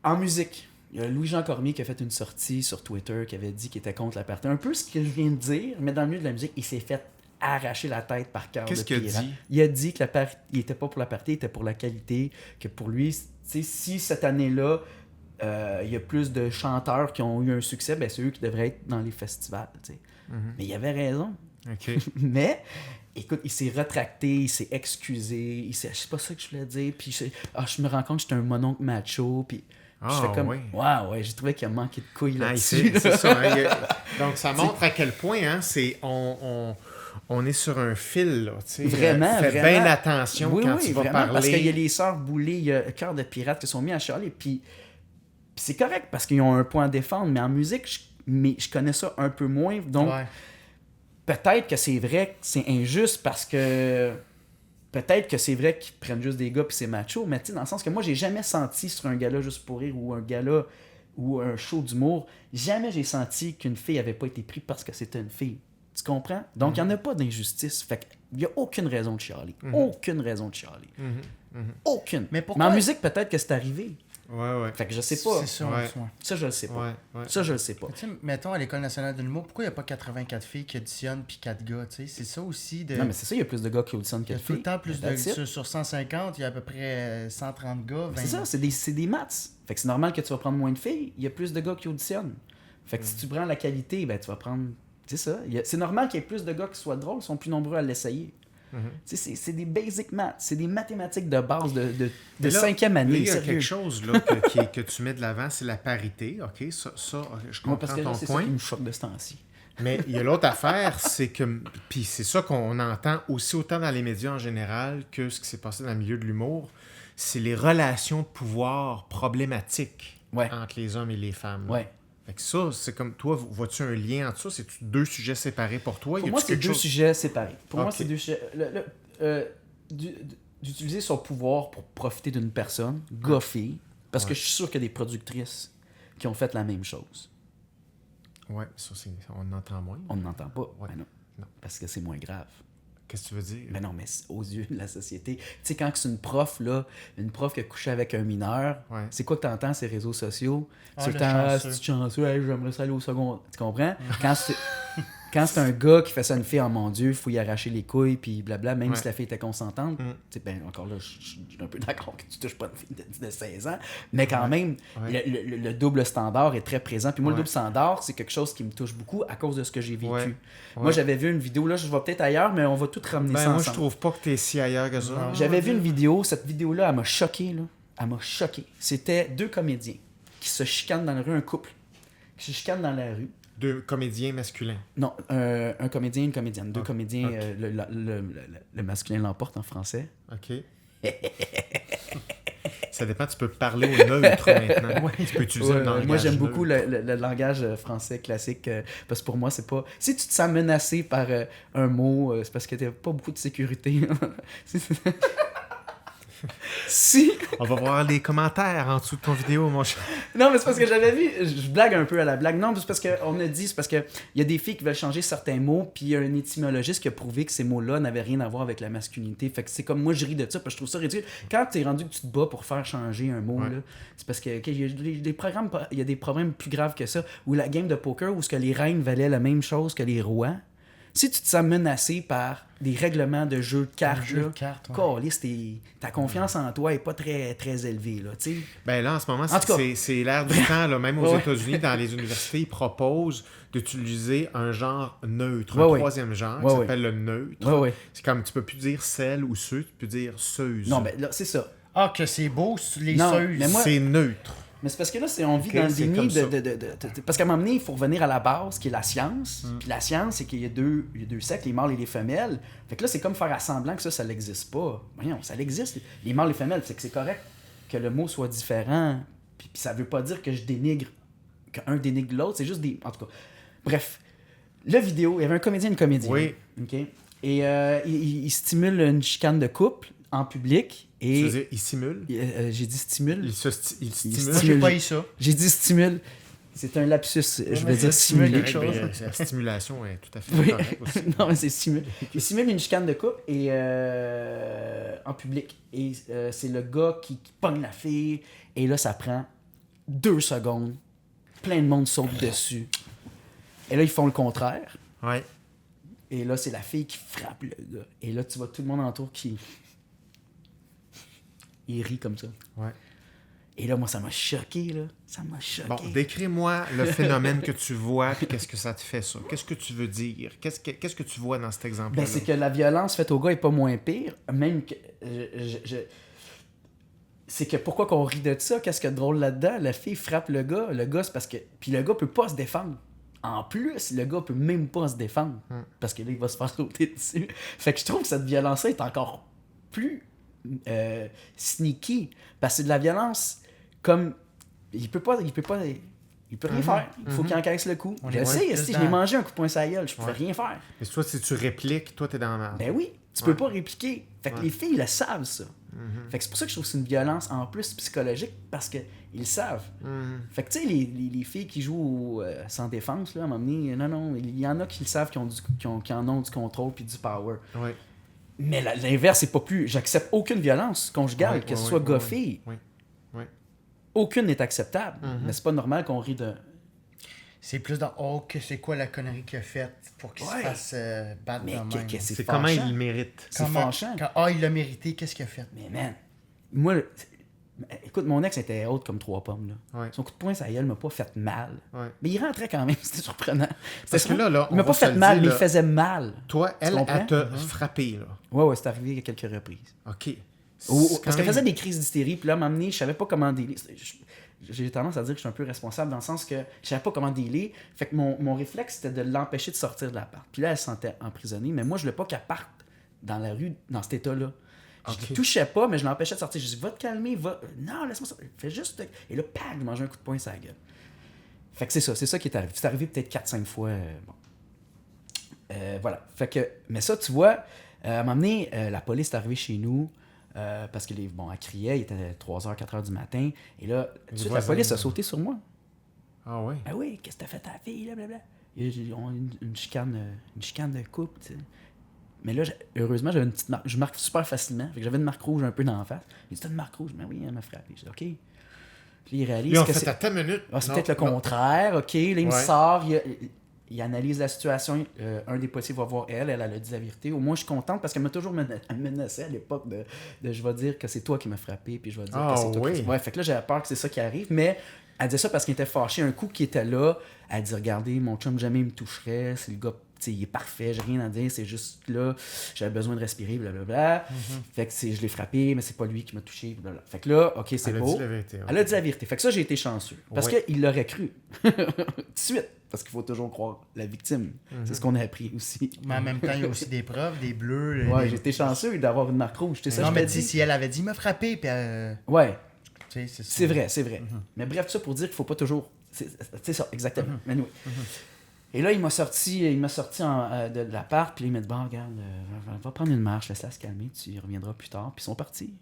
C: En musique, il y a Louis-Jean Cormier qui a fait une sortie sur Twitter qui avait dit qu'il était contre la parité. Un peu ce que je viens de dire, mais dans le milieu de la musique, il s'est fait arracher la tête par cœur.
B: Qu'est-ce qu'il a dit?
C: Il a dit que il était pas pour la parité, il était pour la qualité, que pour lui, tu sais, si cette année-là, il y a plus de chanteurs qui ont eu un succès, ben c'est eux qui devraient être dans les festivals. Tu sais. Mais il avait raison.
B: OK.
C: Mais, écoute, il s'est retracté, il s'est excusé, c'est pas ça que je voulais dire, puis je me rends compte que j'étais un mononcle macho, puis je fais comme,
B: ouais.
C: Ouais, j'ai trouvé qu'il a manqué de couilles là-dessus.
B: C'est ça. Hein, donc, ça montre à quel point, hein, on est sur un fil, là, tu sais.
C: Vraiment,
B: fais
C: vraiment.
B: bien attention quand tu vas parler.
C: Parce qu'il y a les sœurs Boulay, il y a Cœur de Pirate qui sont mis à chialer, puis c'est correct parce qu'ils ont un point à défendre, mais en musique, je connais ça un peu moins, donc peut-être que c'est vrai que c'est injuste parce que peut-être que c'est vrai qu'ils prennent juste des gars puis c'est macho, mais tu sais, dans le sens que moi, j'ai jamais senti sur un gala Juste pour rire ou un gala ou un show d'humour, jamais j'ai senti qu'une fille avait pas été prise parce que c'était une fille. Tu comprends? Donc, il n'y en a pas d'injustice. Fait qu'il n'y a aucune raison de chialer. Aucune raison de chialer. Aucune.
A: Mais pourquoi...
C: en musique, peut-être que c'est arrivé.
B: Ouais.
C: Fait que je sais pas.
A: C'est ça,
B: Ouais.
C: Ça, je le sais pas.
B: Ouais.
C: Ça, je le sais pas.
A: Tu sais, mettons, à l'École nationale de l'humour, pourquoi il n'y a pas 84 filles qui auditionnent puis 4 gars, tu sais? C'est ça aussi de...
C: Non, mais c'est ça, il y a plus de gars qui auditionnent
A: Il
C: que
A: y
C: de
A: a tout le
C: filles.
A: temps plus de...
C: That's it.
A: Sur 150, il y a à peu près 130 gars, 20...
C: C'est ça, c'est des maths. Fait que c'est normal que tu vas prendre moins de filles. Il y a plus de gars qui auditionnent. Fait que si tu prends la qualité, ben tu vas prendre... C'est ça. C'est normal qu'il y ait plus de gars qui soient drôles, sont plus nombreux à l'essayer. Tu sais, c'est des basic maths. C'est des mathématiques de base de
B: Mais là,
C: 5e année.
B: Il y a
C: sérieux.
B: quelque chose là, que tu mets de l'avant, c'est la parité. OK, ça je comprends
C: Moi, parce que là,
B: ton
C: c'est ça
B: point.
C: qui me choque de ce temps-ci.
B: Mais il y a l'autre affaire, c'est que... Puis c'est ça qu'on entend aussi autant dans les médias en général que ce qui s'est passé dans le milieu de l'humour, c'est les relations de pouvoir problématiques entre les hommes et les femmes. Là.
C: Ouais.
B: Fait que ça, c'est comme... Toi, vois-tu un lien entre ça? C'est-tu deux sujets séparés pour toi?
C: Pour moi, c'est deux sujets séparés. Pour moi,
B: Ok.
C: c'est deux sujets... D'utiliser son pouvoir pour profiter d'une personne, goffer, parce que je suis sûr qu'il y a des productrices qui ont fait la même chose.
B: Ouais, ça, on entend moins.
C: On n'entend pas.
B: Ouais.
C: Ben non.
B: Non.
C: Parce que c'est moins grave.
B: Qu'est-ce que tu veux dire?
C: Mais non, mais aux yeux de la société. Tu sais, quand c'est une prof qui a couché avec un mineur,
B: Ouais.
C: c'est quoi que tu entends ces réseaux sociaux?
A: Ah,
C: C'est
A: le
C: le temps,
A: chanceux.
C: c'est chanceux, hey, j'aimerais ça aller au second. Tu comprends? Quand c'est un gars qui fait ça à une fille, oh mon Dieu, il faut y arracher les couilles, puis blabla, même
B: Ouais.
C: si la fille était consentante.
B: Mm.
C: Tu sais, ben, encore là, je suis un peu d'accord que tu touches pas une fille de 16 ans, mais quand même,
B: Ouais.
C: le double standard est très présent. Puis moi,
B: Ouais.
C: le double standard, c'est quelque chose qui me touche beaucoup à cause de ce que j'ai vécu.
B: Ouais.
C: Moi, j'avais vu une vidéo, là, je vais peut-être ailleurs, mais on va tout ramener ça
B: Ben, moi,
C: ensemble.
B: je trouve pas que t'es si ailleurs que ça.
A: Non.
C: J'avais vu une vidéo, cette vidéo-là, elle m'a choqué, là. Elle m'a choqué. C'était deux comédiens qui se chicanent dans la rue, un couple, qui se chicanent dans la rue.
B: Deux comédiens masculins.
C: Non, un comédien et une comédienne. Deux
B: Ok.
C: comédiens,
B: Ok.
C: le masculin l'emporte en français.
B: OK. Ça dépend, tu peux parler au neutre maintenant. Tu peux utiliser le langage
C: Moi, j'aime beaucoup
B: neutre.
C: le langage français classique, parce que pour moi, c'est pas... Si tu te sens menacé par un mot, c'est parce que t'as pas beaucoup de sécurité. Si...
B: On va voir les commentaires en dessous de ton vidéo, mon cher.
C: Non, mais c'est parce que j'avais vu, je blague un peu à la blague. Non, c'est parce qu'on a dit, c'est parce qu'il y a des filles qui veulent changer certains mots, puis il y a un étymologiste qui a prouvé que ces mots-là n'avaient rien à voir avec la masculinité. Fait que c'est comme moi, je ris de ça, parce que je trouve ça ridicule. Quand t'es rendu que tu te bats pour faire changer un mot,
B: Ouais.
C: là, c'est parce que il y a des problèmes plus graves que ça. Ou la game de poker où ce que les reines valaient la même chose que les rois. Si tu te sens menacé par des règlements de jeu de cartes,
A: jeu de
C: là,
A: cartes, ouais.
C: câlisse, ta confiance en toi est pas très, très élevée, là, tu sais.
B: Ben là, en ce moment,
C: En tout cas.
B: c'est l'ère du temps. Là. Même aux
C: Ouais.
B: États-Unis, dans les universités, ils proposent d'utiliser un genre neutre,
C: Ouais,
B: un
C: ouais.
B: troisième genre
C: Ouais,
B: qui s'appelle le neutre.
C: Ouais, ouais.
B: C'est comme, tu peux plus dire celle ou ceux, tu peux dire seuse.
C: Non, mais là, c'est ça.
A: Ah, que c'est beau, les
C: Non,
A: seuses.
C: mais moi-
B: C'est neutre.
C: Mais c'est parce que là, on vit
B: Ok,
C: dans le
B: c'est
C: déni
B: comme ça.
C: Parce qu'à un moment donné, il faut revenir à la base, qui est la science. Puis la science, c'est qu'il y a deux sexes, les mâles et les femelles. Fait que là, c'est comme faire à semblant que ça n'existe pas. Voyons, ça existe. Les mâles et les femelles, c'est que c'est correct que le mot soit différent. Puis ça veut pas dire que je dénigre, qu'un dénigre l'autre. C'est juste des... En tout cas, bref. La vidéo, il y avait un comédien et une comédienne.
B: Oui.
C: OK? Et il stimule une chicane de couple en public.
B: Tu
C: Et
B: veux dire, il simule.
C: j'ai dit stimule.
B: Il stimule.
C: stimule.
A: Moi, j'ai pas eu ça.
C: J'ai dit stimule. C'est un lapsus. Je
A: mais
C: vais dire
A: stimule
C: stimuler.
A: quelque chose.
B: Ben, la stimulation est tout à fait
C: Oui.
B: correcte aussi.
C: Non, mais c'est stimule. Il simule une chicane de couple et, en public. Et c'est le gars qui pogne la fille. Et là, ça prend 2 secondes. Plein de monde saute dessus. Et là, ils font le contraire.
B: Ouais.
C: Et là, c'est la fille qui frappe le gars. Et là, tu vois tout le monde autour qui... Il rit comme ça.
B: Ouais.
C: Et là, moi, ça m'a choqué, là. Ça m'a choqué.
B: Bon, décris-moi le phénomène que tu vois, puis qu'est-ce que ça te fait, ça? Qu'est-ce que tu veux dire? Qu'est-ce que tu vois dans cet exemple-là?
C: Ben, c'est que la violence faite au gars est pas moins pire. Même que... C'est que pourquoi qu'on rit de ça? Qu'est-ce qu'il y a de drôle là-dedans? La fille frappe le gars. Le gars, c'est parce que... Puis le gars peut pas se défendre. En plus, le gars peut même pas se défendre. Parce que là, il va se faire sauter dessus. Fait que je trouve que cette violence-là est encore plus sneaky. Parce que c'est de la violence comme... Il peut rien faire. Il faut qu'il encaisse le coup.
A: On
C: Je
A: est
C: sais,
A: plus
C: si
A: dans-
C: je l'ai mangé un coup de poing sur la gueule, je pouvais rien faire.
B: Mais toi, si tu répliques, toi, t'es dans la merde.
C: Ben oui, tu peux pas répliquer. Fait que les filles le savent, ça. Fait que c'est pour ça que je trouve que c'est une violence en plus psychologique, parce qu'ils le savent. Fait que tu sais, les filles qui jouent sans défense, là, à un moment donné, non, il y en a qui le savent, qui en ont du contrôle puis du power.
B: Ouais.
C: Mais l'inverse, c'est pas plus... J'accepte aucune violence conjugale,
B: Ouais,
C: que ce
B: ouais,
C: soit
B: ouais,
C: gars-fille.
B: ouais. Ouais.
C: aucune n'est acceptable. Mais c'est pas normal qu'on rit de...
A: C'est plus dans que c'est quoi la connerie qu'il a faite pour qu'il se fasse battre de même.
B: C'est comment il le mérite.
C: C'est fâchant.
A: Il l'a mérité, qu'est-ce qu'il a fait?
C: Mais man, moi, écoute, mon ex était haute comme 3 pommes. Là.
B: Ouais.
C: Son coup de poing, ça y est, elle m'a pas fait mal.
B: Ouais.
C: Mais il rentrait quand même, c'était surprenant.
B: Parce que là,
C: il m'a pas fait mal, mais il faisait mal.
B: Toi, elle t'a frappé, là.
C: Ouais, c'est arrivé à quelques reprises.
B: OK.
C: Parce qu'elle faisait des crises d'hystérie, puis là, à un moment donné, je savais pas comment dealer. J'ai tendance à dire que je suis un peu responsable dans le sens que je savais pas comment dealer. Fait que mon réflexe, c'était de l'empêcher de sortir de l'appart. Puis là, elle se sentait emprisonnée, mais moi, je voulais pas qu'elle parte dans la rue dans cet état-là. Je ne touchais pas, mais je l'empêchais de sortir. Je dis, va te calmer, va. Non, laisse-moi ça. Fais juste. Et là, pac, je mangeais un coup de poing sur la gueule. Fait que c'est ça qui est arrivé. C'est arrivé peut-être 4-5 fois. Voilà. Fait que, mais ça, tu vois, à un moment donné, la police est arrivée chez nous parce que elle criait, il était 3h, 4h du matin. Et là, tout de suite, la police a sauté sur moi.
B: Ah oui?
C: Ah oui, qu'est-ce que t'as fait à ta fille, là, blablabla. On a une chicane de couple, tu sais. Mais là, heureusement, j'avais une petite marque. Je marque super facilement. Fait que j'avais une marque rouge un peu dans la face. Il dit, t'as une marque rouge? Mais oui, elle m'a frappé. Je dis, OK. Puis il réalise
B: Là,
C: que
B: c'est... à ta minute.
C: c'est peut-être le contraire. OK. Là, il me sort. Il analyse la situation. Un des policiers va voir elle a dit la vérité. Au moins, je suis contente parce qu'elle m'a toujours menacé à l'époque de je vais dire que c'est toi qui m'as frappé. Puis je vais dire que c'est toi qui... Ouais, fait que là, j'avais peur que c'est ça qui arrive. Mais elle disait ça parce qu'il était fâché. Un coup qui était là, elle dit, regardez, mon chum jamais il me toucherait. C'est le gars... T'sais, il est parfait, j'ai rien à dire, c'est juste là, j'avais besoin de respirer, blablabla. Fait que je l'ai frappé, mais c'est pas lui qui m'a touché, blablabla. Fait que là, OK, c'est beau. Elle a dit la vérité. Fait que ça, j'ai été chanceux. Parce qu'il l'aurait cru. Tout de suite. Parce qu'il faut toujours croire la victime. C'est ce qu'on a appris aussi.
A: Mais en même temps, il y a aussi des preuves, des bleus.
C: Ouais, j'ai été chanceux d'avoir une marque rouge.
A: Non, mais si elle avait dit, il m'a frappé, puis
C: ouais.
A: C'est
C: vrai. Mais bref, tout ça pour dire qu'il faut pas toujours... C'est ça, exactement. Mais anyway. Et là, il m'a sorti de l'appart, puis il m'a dit, bon, regarde, va prendre une marche, laisse-la se calmer, tu y reviendras plus tard. Puis ils sont partis.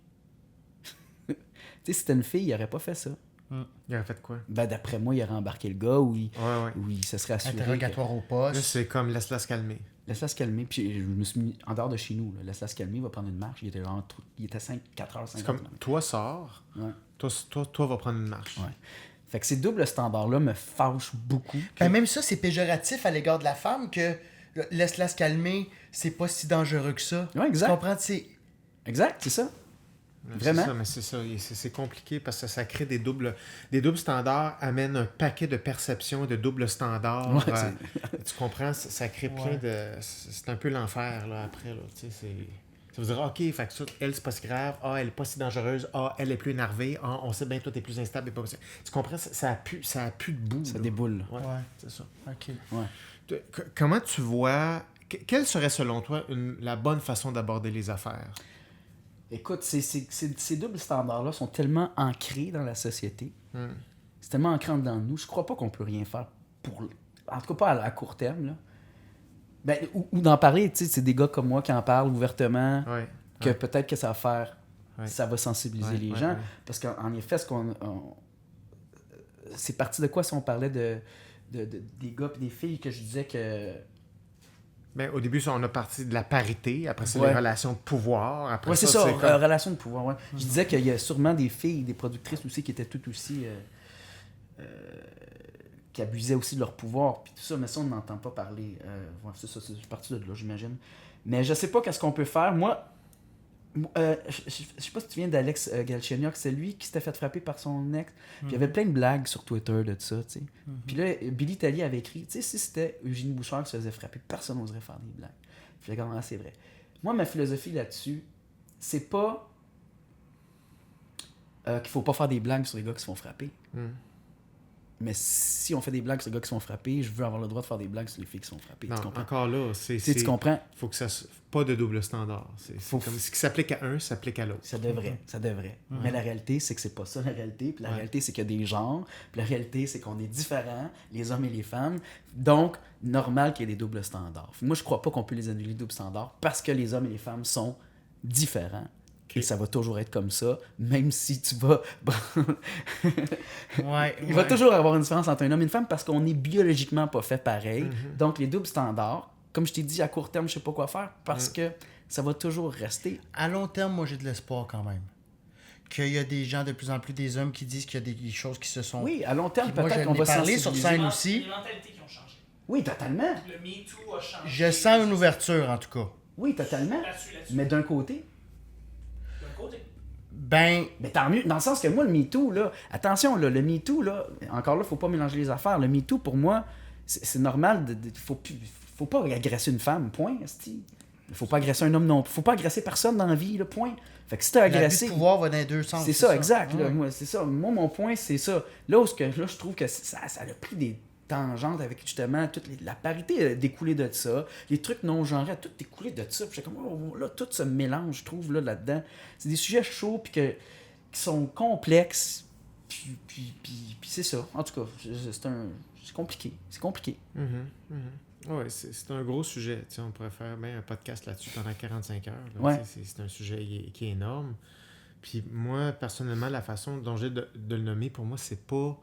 C: Tu sais, si c'était une fille, il n'aurait pas fait ça.
B: Il aurait fait quoi?
C: Ben, d'après moi, il aurait embarqué le gars ou il se serait assuré.
A: Interrogatoire au poste.
B: Là, c'est comme laisse-la se calmer.
C: Laisse-la se calmer. Puis je me suis mis en dehors de chez nous. Là. Laisse-la se calmer, il va prendre une marche. Il était 4 heures, 5 heures.
B: C'est comme, toi, sors.
C: Ouais.
B: Toi, va prendre une marche.
C: Ouais. Fait que ces doubles standards-là me fâchent beaucoup.
A: Ben, même ça, c'est péjoratif à l'égard de la femme que laisse-la se calmer, c'est pas si dangereux que ça.
C: Ouais, exact.
A: Tu comprends?
C: Exact, c'est ça. Vraiment.
B: C'est ça, mais c'est ça. C'est compliqué parce que ça crée des doubles standards, amène un paquet de perceptions et de doubles standards.
C: Ouais,
B: tu comprends? Ça crée plein de... C'est un peu l'enfer, là, après. Là, tu sais, ça veut dire, OK, fait que ça, elle, c'est pas si grave. Ah, elle est pas si dangereuse. Ah, elle est plus énervée. Ah, on sait bien, toi, t'es plus instable. Et pas... Tu comprends? Ça a plus de bout.
C: Ça
B: là.
C: déboule.
B: Ouais, c'est ça.
A: OK.
C: Ouais.
B: Comment tu vois... Quelle serait, selon toi, la bonne façon d'aborder les affaires?
C: Écoute, ces doubles standards-là sont tellement ancrés dans la société. C'est tellement ancré en dedans de nous. Je crois pas qu'on peut rien faire pour... En tout cas, pas à court terme, là. Ben, ou d'en parler, tu sais, c'est des gars comme moi qui en parlent ouvertement, que peut-être que ça va faire... Ça va sensibiliser les gens. Parce qu'en effet, c'est parti de quoi si on parlait des gars et des filles que je disais que...
B: Ben, au début, on a parti de la parité. Après, c'est les relations de pouvoir. Après
C: c'est ça, relations de pouvoir. Ouais. Je disais qu'il y a sûrement des filles, des productrices aussi qui étaient tout aussi... qui abusaient aussi de leur pouvoir. Puis tout ça, mais ça, on n'entend pas parler. C'est ça, c'est parti de là, j'imagine. Mais je sais pas qu'est-ce qu'on peut faire. Moi, je sais pas si tu viens d'Alex Galchenyuk, c'est lui qui s'était fait frapper par son ex. Puis il y avait plein de blagues sur Twitter de ça, tu sais. Puis là, Billy Tallier avait écrit, tu sais, si c'était Eugénie Bouchard qui se faisait frapper, personne n'oserait faire des blagues. Puis j'ai dit, ah, c'est vrai. Moi, ma philosophie là-dessus, c'est pas qu'il faut pas faire des blagues sur les gars qui se font frapper. Mais si on fait des blagues sur les gars qui sont frappés, je veux avoir le droit de faire des blagues sur les filles qui sont frappées.
B: Non,
C: tu comprends?
B: encore là,
C: tu comprends?
B: Faut que ça... Pas de double standard. C'est comme ce qui s'applique à un, s'applique à l'autre.
C: Ça devrait. Mais la réalité, c'est que c'est pas ça la réalité. Puis la réalité, c'est qu'il y a des genres. Puis la réalité, c'est qu'on est différents, les hommes et les femmes. Donc, normal qu'il y ait des doubles standards. Moi, je crois pas qu'on peut les annuler, les doubles standards, parce que les hommes et les femmes sont différents. Et ça va toujours être comme ça, même si tu vas... Il va toujours avoir une différence entre un homme et une femme parce qu'on est biologiquement pas fait pareil. Donc, les doubles standards, comme je t'ai dit, à court terme, je sais pas quoi faire parce que ça va toujours rester.
A: À long terme, moi, j'ai de l'espoir quand même. qu'il y a des gens, de plus en plus des hommes qui disent qu'il y a des choses qui se sont...
C: Oui, à long terme,
A: Puis moi,
C: peut-être qu'on
A: j'en ai
C: va
A: parlé sur
C: sensibiliser.
A: scène aussi.
D: Les mentalités qui ont changé.
C: Oui, totalement.
D: Le MeToo a changé.
A: Je sens une ouverture, en tout cas.
C: Oui, totalement.
D: Là-dessus.
C: Mais d'un côté...
D: D'un côté.
A: Ben,
C: Mais tant mieux, dans le sens que moi, le MeToo, là, attention, là, le MeToo, là, encore là, faut pas mélanger les affaires. Le MeToo, pour moi, c'est normal, faut pas agresser une femme, point. Faut pas agresser un homme non plus. Faut pas agresser personne dans la vie, là, point. Fait que si t'as agressé...
A: l'abus de pouvoir va dans les deux sens.
C: C'est ça, exact. Là,
A: Ouais.
C: moi, c'est ça. Moi, mon point, c'est ça. Là, je trouve que ça a pris des tangentes avec justement la parité découlée de ça, les trucs non genrés, tout découlé de ça. Puis j'étais comme, oh, là, tout se mélange, je trouve, là-dedans. C'est des sujets chauds, puis qui sont complexes, puis c'est ça. En tout cas, c'est compliqué. C'est compliqué.
B: Oui, c'est un gros sujet. Tu sais, on pourrait faire un podcast là-dessus pendant 45 heures. Là.
C: Ouais.
B: Tu sais, c'est un sujet qui est énorme. Puis moi, personnellement, la façon dont j'ai de le nommer, pour moi, c'est pas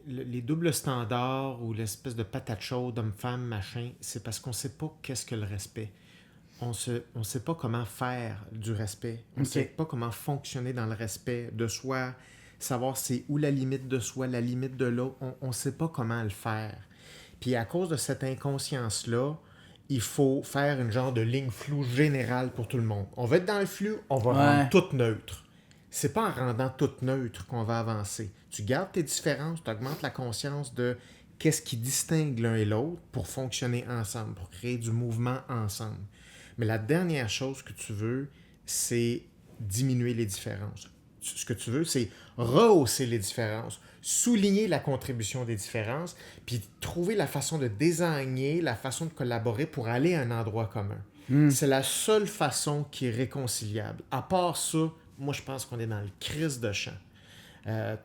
B: les doubles standards ou l'espèce de patate chaude, homme-femme, machin. C'est parce qu'on sait pas qu'est-ce que le respect. On sait pas comment faire du respect. On sait pas comment fonctionner dans le respect de soi, savoir c'est où la limite de soi, la limite de l'autre. On sait pas comment le faire. Puis à cause de cette inconscience-là, il faut faire une genre de ligne floue générale pour tout le monde. On va être dans le flou, on va rendre tout neutre. C'est pas en rendant tout neutre qu'on va avancer. Tu gardes tes différences, tu augmentes la conscience de qu'est-ce qui distingue l'un et l'autre pour fonctionner ensemble, pour créer du mouvement ensemble. Mais la dernière chose que tu veux, c'est diminuer les différences. Ce que tu veux, c'est rehausser les différences, souligner la contribution des différences, puis trouver la façon de désigner, la façon de collaborer pour aller à un endroit commun. C'est la seule façon qui est réconciliable. À part ça, moi, je pense qu'on est dans le crise de champ.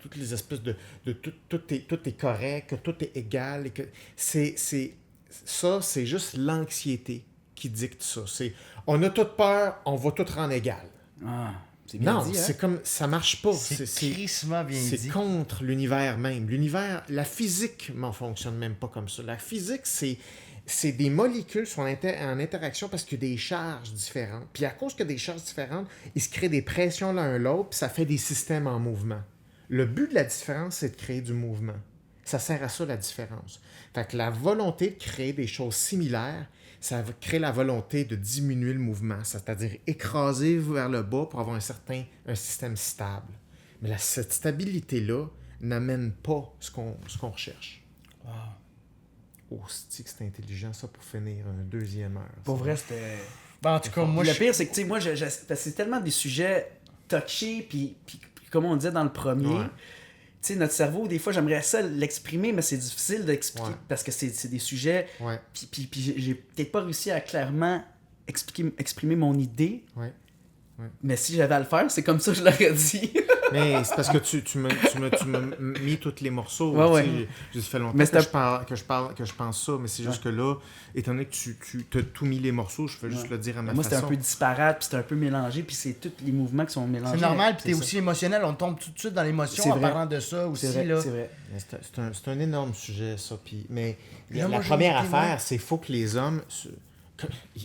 B: Toutes les espèces de tout est correct, que tout est égal. Et que c'est juste l'anxiété qui dicte ça. On a toute peur, on va tout rendre égal.
C: C'est bien
B: Non,
C: dit, hein?
B: c'est comme ça marche pas.
A: C'est crissement bien dit.
B: C'est contre l'univers même. L'univers, la physique ne fonctionne même pas comme ça. La physique, c'est des molécules sont en interaction parce qu'il y a des charges différentes. Puis à cause qu'il y a des charges différentes, il se crée des pressions l'un l'autre, puis ça fait des systèmes en mouvement. Le but de la différence, c'est de créer du mouvement. Ça sert à ça, la différence. Fait que la volonté de créer des choses similaires, ça va créer la volonté de diminuer le mouvement, c'est-à-dire écraser vers le bas pour avoir un système stable. Mais cette stabilité-là n'amène pas ce qu'on recherche.
C: Wow.
B: Oh, c'est intelligent, ça, pour finir une deuxième heure.
C: Pour vrai, c'était...
A: Ben, en tout cas, moi,
C: Le pire, c'est que, tu sais, moi, parce que c'est tellement des sujets touchés, puis comme on disait dans le premier,
B: Ouais.
C: tu sais, notre cerveau, des fois, j'aimerais ça l'exprimer, mais c'est difficile d'expliquer,
B: Ouais.
C: parce que c'est des sujets...
B: Ouais.
C: Puis j'ai peut-être pas réussi à clairement exprimer mon idée,
B: Ouais.
C: mais si j'avais à le faire, c'est comme ça que je l'aurais dit.
B: Mais c'est parce que tu m'as mis tous les morceaux.
C: Ouais,
B: tu sais,
C: ouais.
B: Ça fait longtemps
C: Mais
B: que je pense ça, mais c'est juste que là, étant donné que tu t'as tout mis les morceaux, je fais juste le dire à ma
C: Moi,
B: façon.
C: c'était un peu disparate, puis c'était un peu mélangé, puis c'est tous les mouvements qui sont mélangés.
A: c'est normal, puis
C: C'est
A: t'es
C: ça.
A: aussi émotionnel. On tombe tout de suite dans l'émotion
C: C'est
A: en
C: vrai.
A: parlant de ça aussi.
C: C'est vrai,
A: Là.
C: c'est vrai.
B: Mais c'est un énorme sujet, ça. Mais
A: Là, moi,
B: la
A: j'ai
B: première
A: une idée,
B: affaire,
A: moi.
B: c'est qu'il faut que les hommes...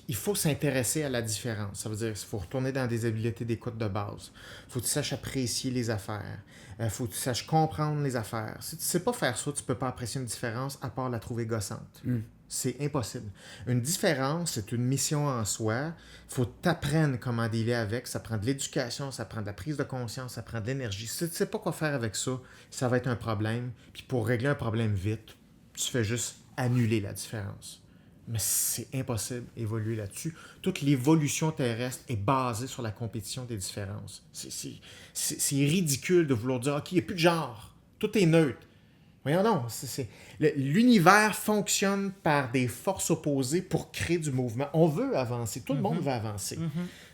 B: Il faut s'intéresser à la différence. Ça veut dire qu'il faut retourner dans des habiletés d'écoute de base. Il faut que tu saches apprécier les affaires. Il faut que tu saches comprendre les affaires. Si tu ne sais pas faire ça, tu ne peux pas apprécier une différence à part la trouver gossante. C'est impossible. Une différence, c'est une mission en soi. Il faut t'apprendre comment dealer avec. Ça prend de l'éducation, ça prend de la prise de conscience, ça prend de l'énergie. Si tu ne sais pas quoi faire avec ça, ça va être un problème. Puis pour régler un problème vite, tu fais juste annuler la différence. Mais c'est impossible d'évoluer là-dessus. Toute l'évolution terrestre est basée sur la compétition des différences. C'est ridicule de vouloir dire « OK, il n'y a plus de genre. Tout est neutre. » Voyons donc. L'univers fonctionne par des forces opposées pour créer du mouvement. On veut avancer. Tout le monde veut avancer.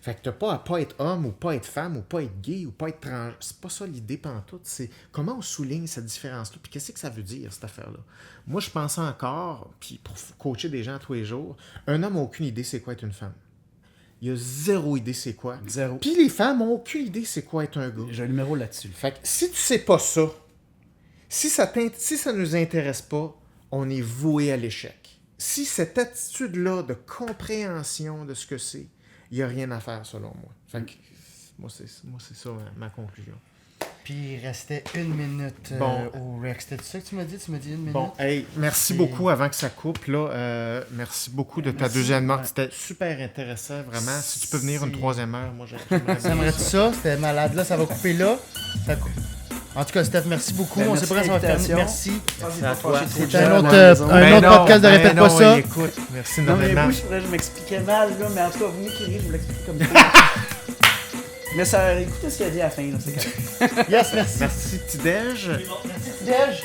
B: Fait que tu n'as pas à pas être homme ou pas être femme ou pas être gay ou pas être trans. C'est pas ça l'idée pantoute. C'est comment on souligne cette différence-là. Puis qu'est-ce que ça veut dire, cette affaire-là? Moi, je pense encore, puis pour coacher des gens tous les jours, un homme n'a aucune idée c'est quoi être une femme. Il a zéro idée c'est quoi.
C: Zéro.
B: Puis les femmes n'ont aucune idée c'est quoi être un gars.
C: J'ai un numéro là-dessus.
B: Fait que si tu sais pas ça, si ça nous intéresse pas, on est voué à l'échec. Si cette attitude-là de compréhension de ce que c'est, il n'y a rien à faire selon moi. Fait que Moi, c'est ça ma conclusion.
A: Puis il restait 1 minute au rec. C'était ça que tu m'as dit? Tu m'as dit 1 minute?
B: Bon, hey, merci beaucoup avant que ça coupe. Là, merci beaucoup de ta deuxième heure. C'était super intéressant, vraiment. Si tu peux venir une 3e heure, moi
A: j'aimerais ça. C'était malade. Là, ça va couper là. Ça coupe. En tout cas, Steph, merci beaucoup. On sait pas quand ça va faire. Merci. C'est un autre podcast de Répète pas ça.
B: Écoute, merci
C: énormément. Je m'expliquais mal, là, mais en tout cas, vous m'écrivez, je vous l'explique comme ça. Mais ça, écoutez ce qu'il a dit à la fin. Là,
A: yes, merci.
B: Merci, Tidej.
A: Merci, Tidej.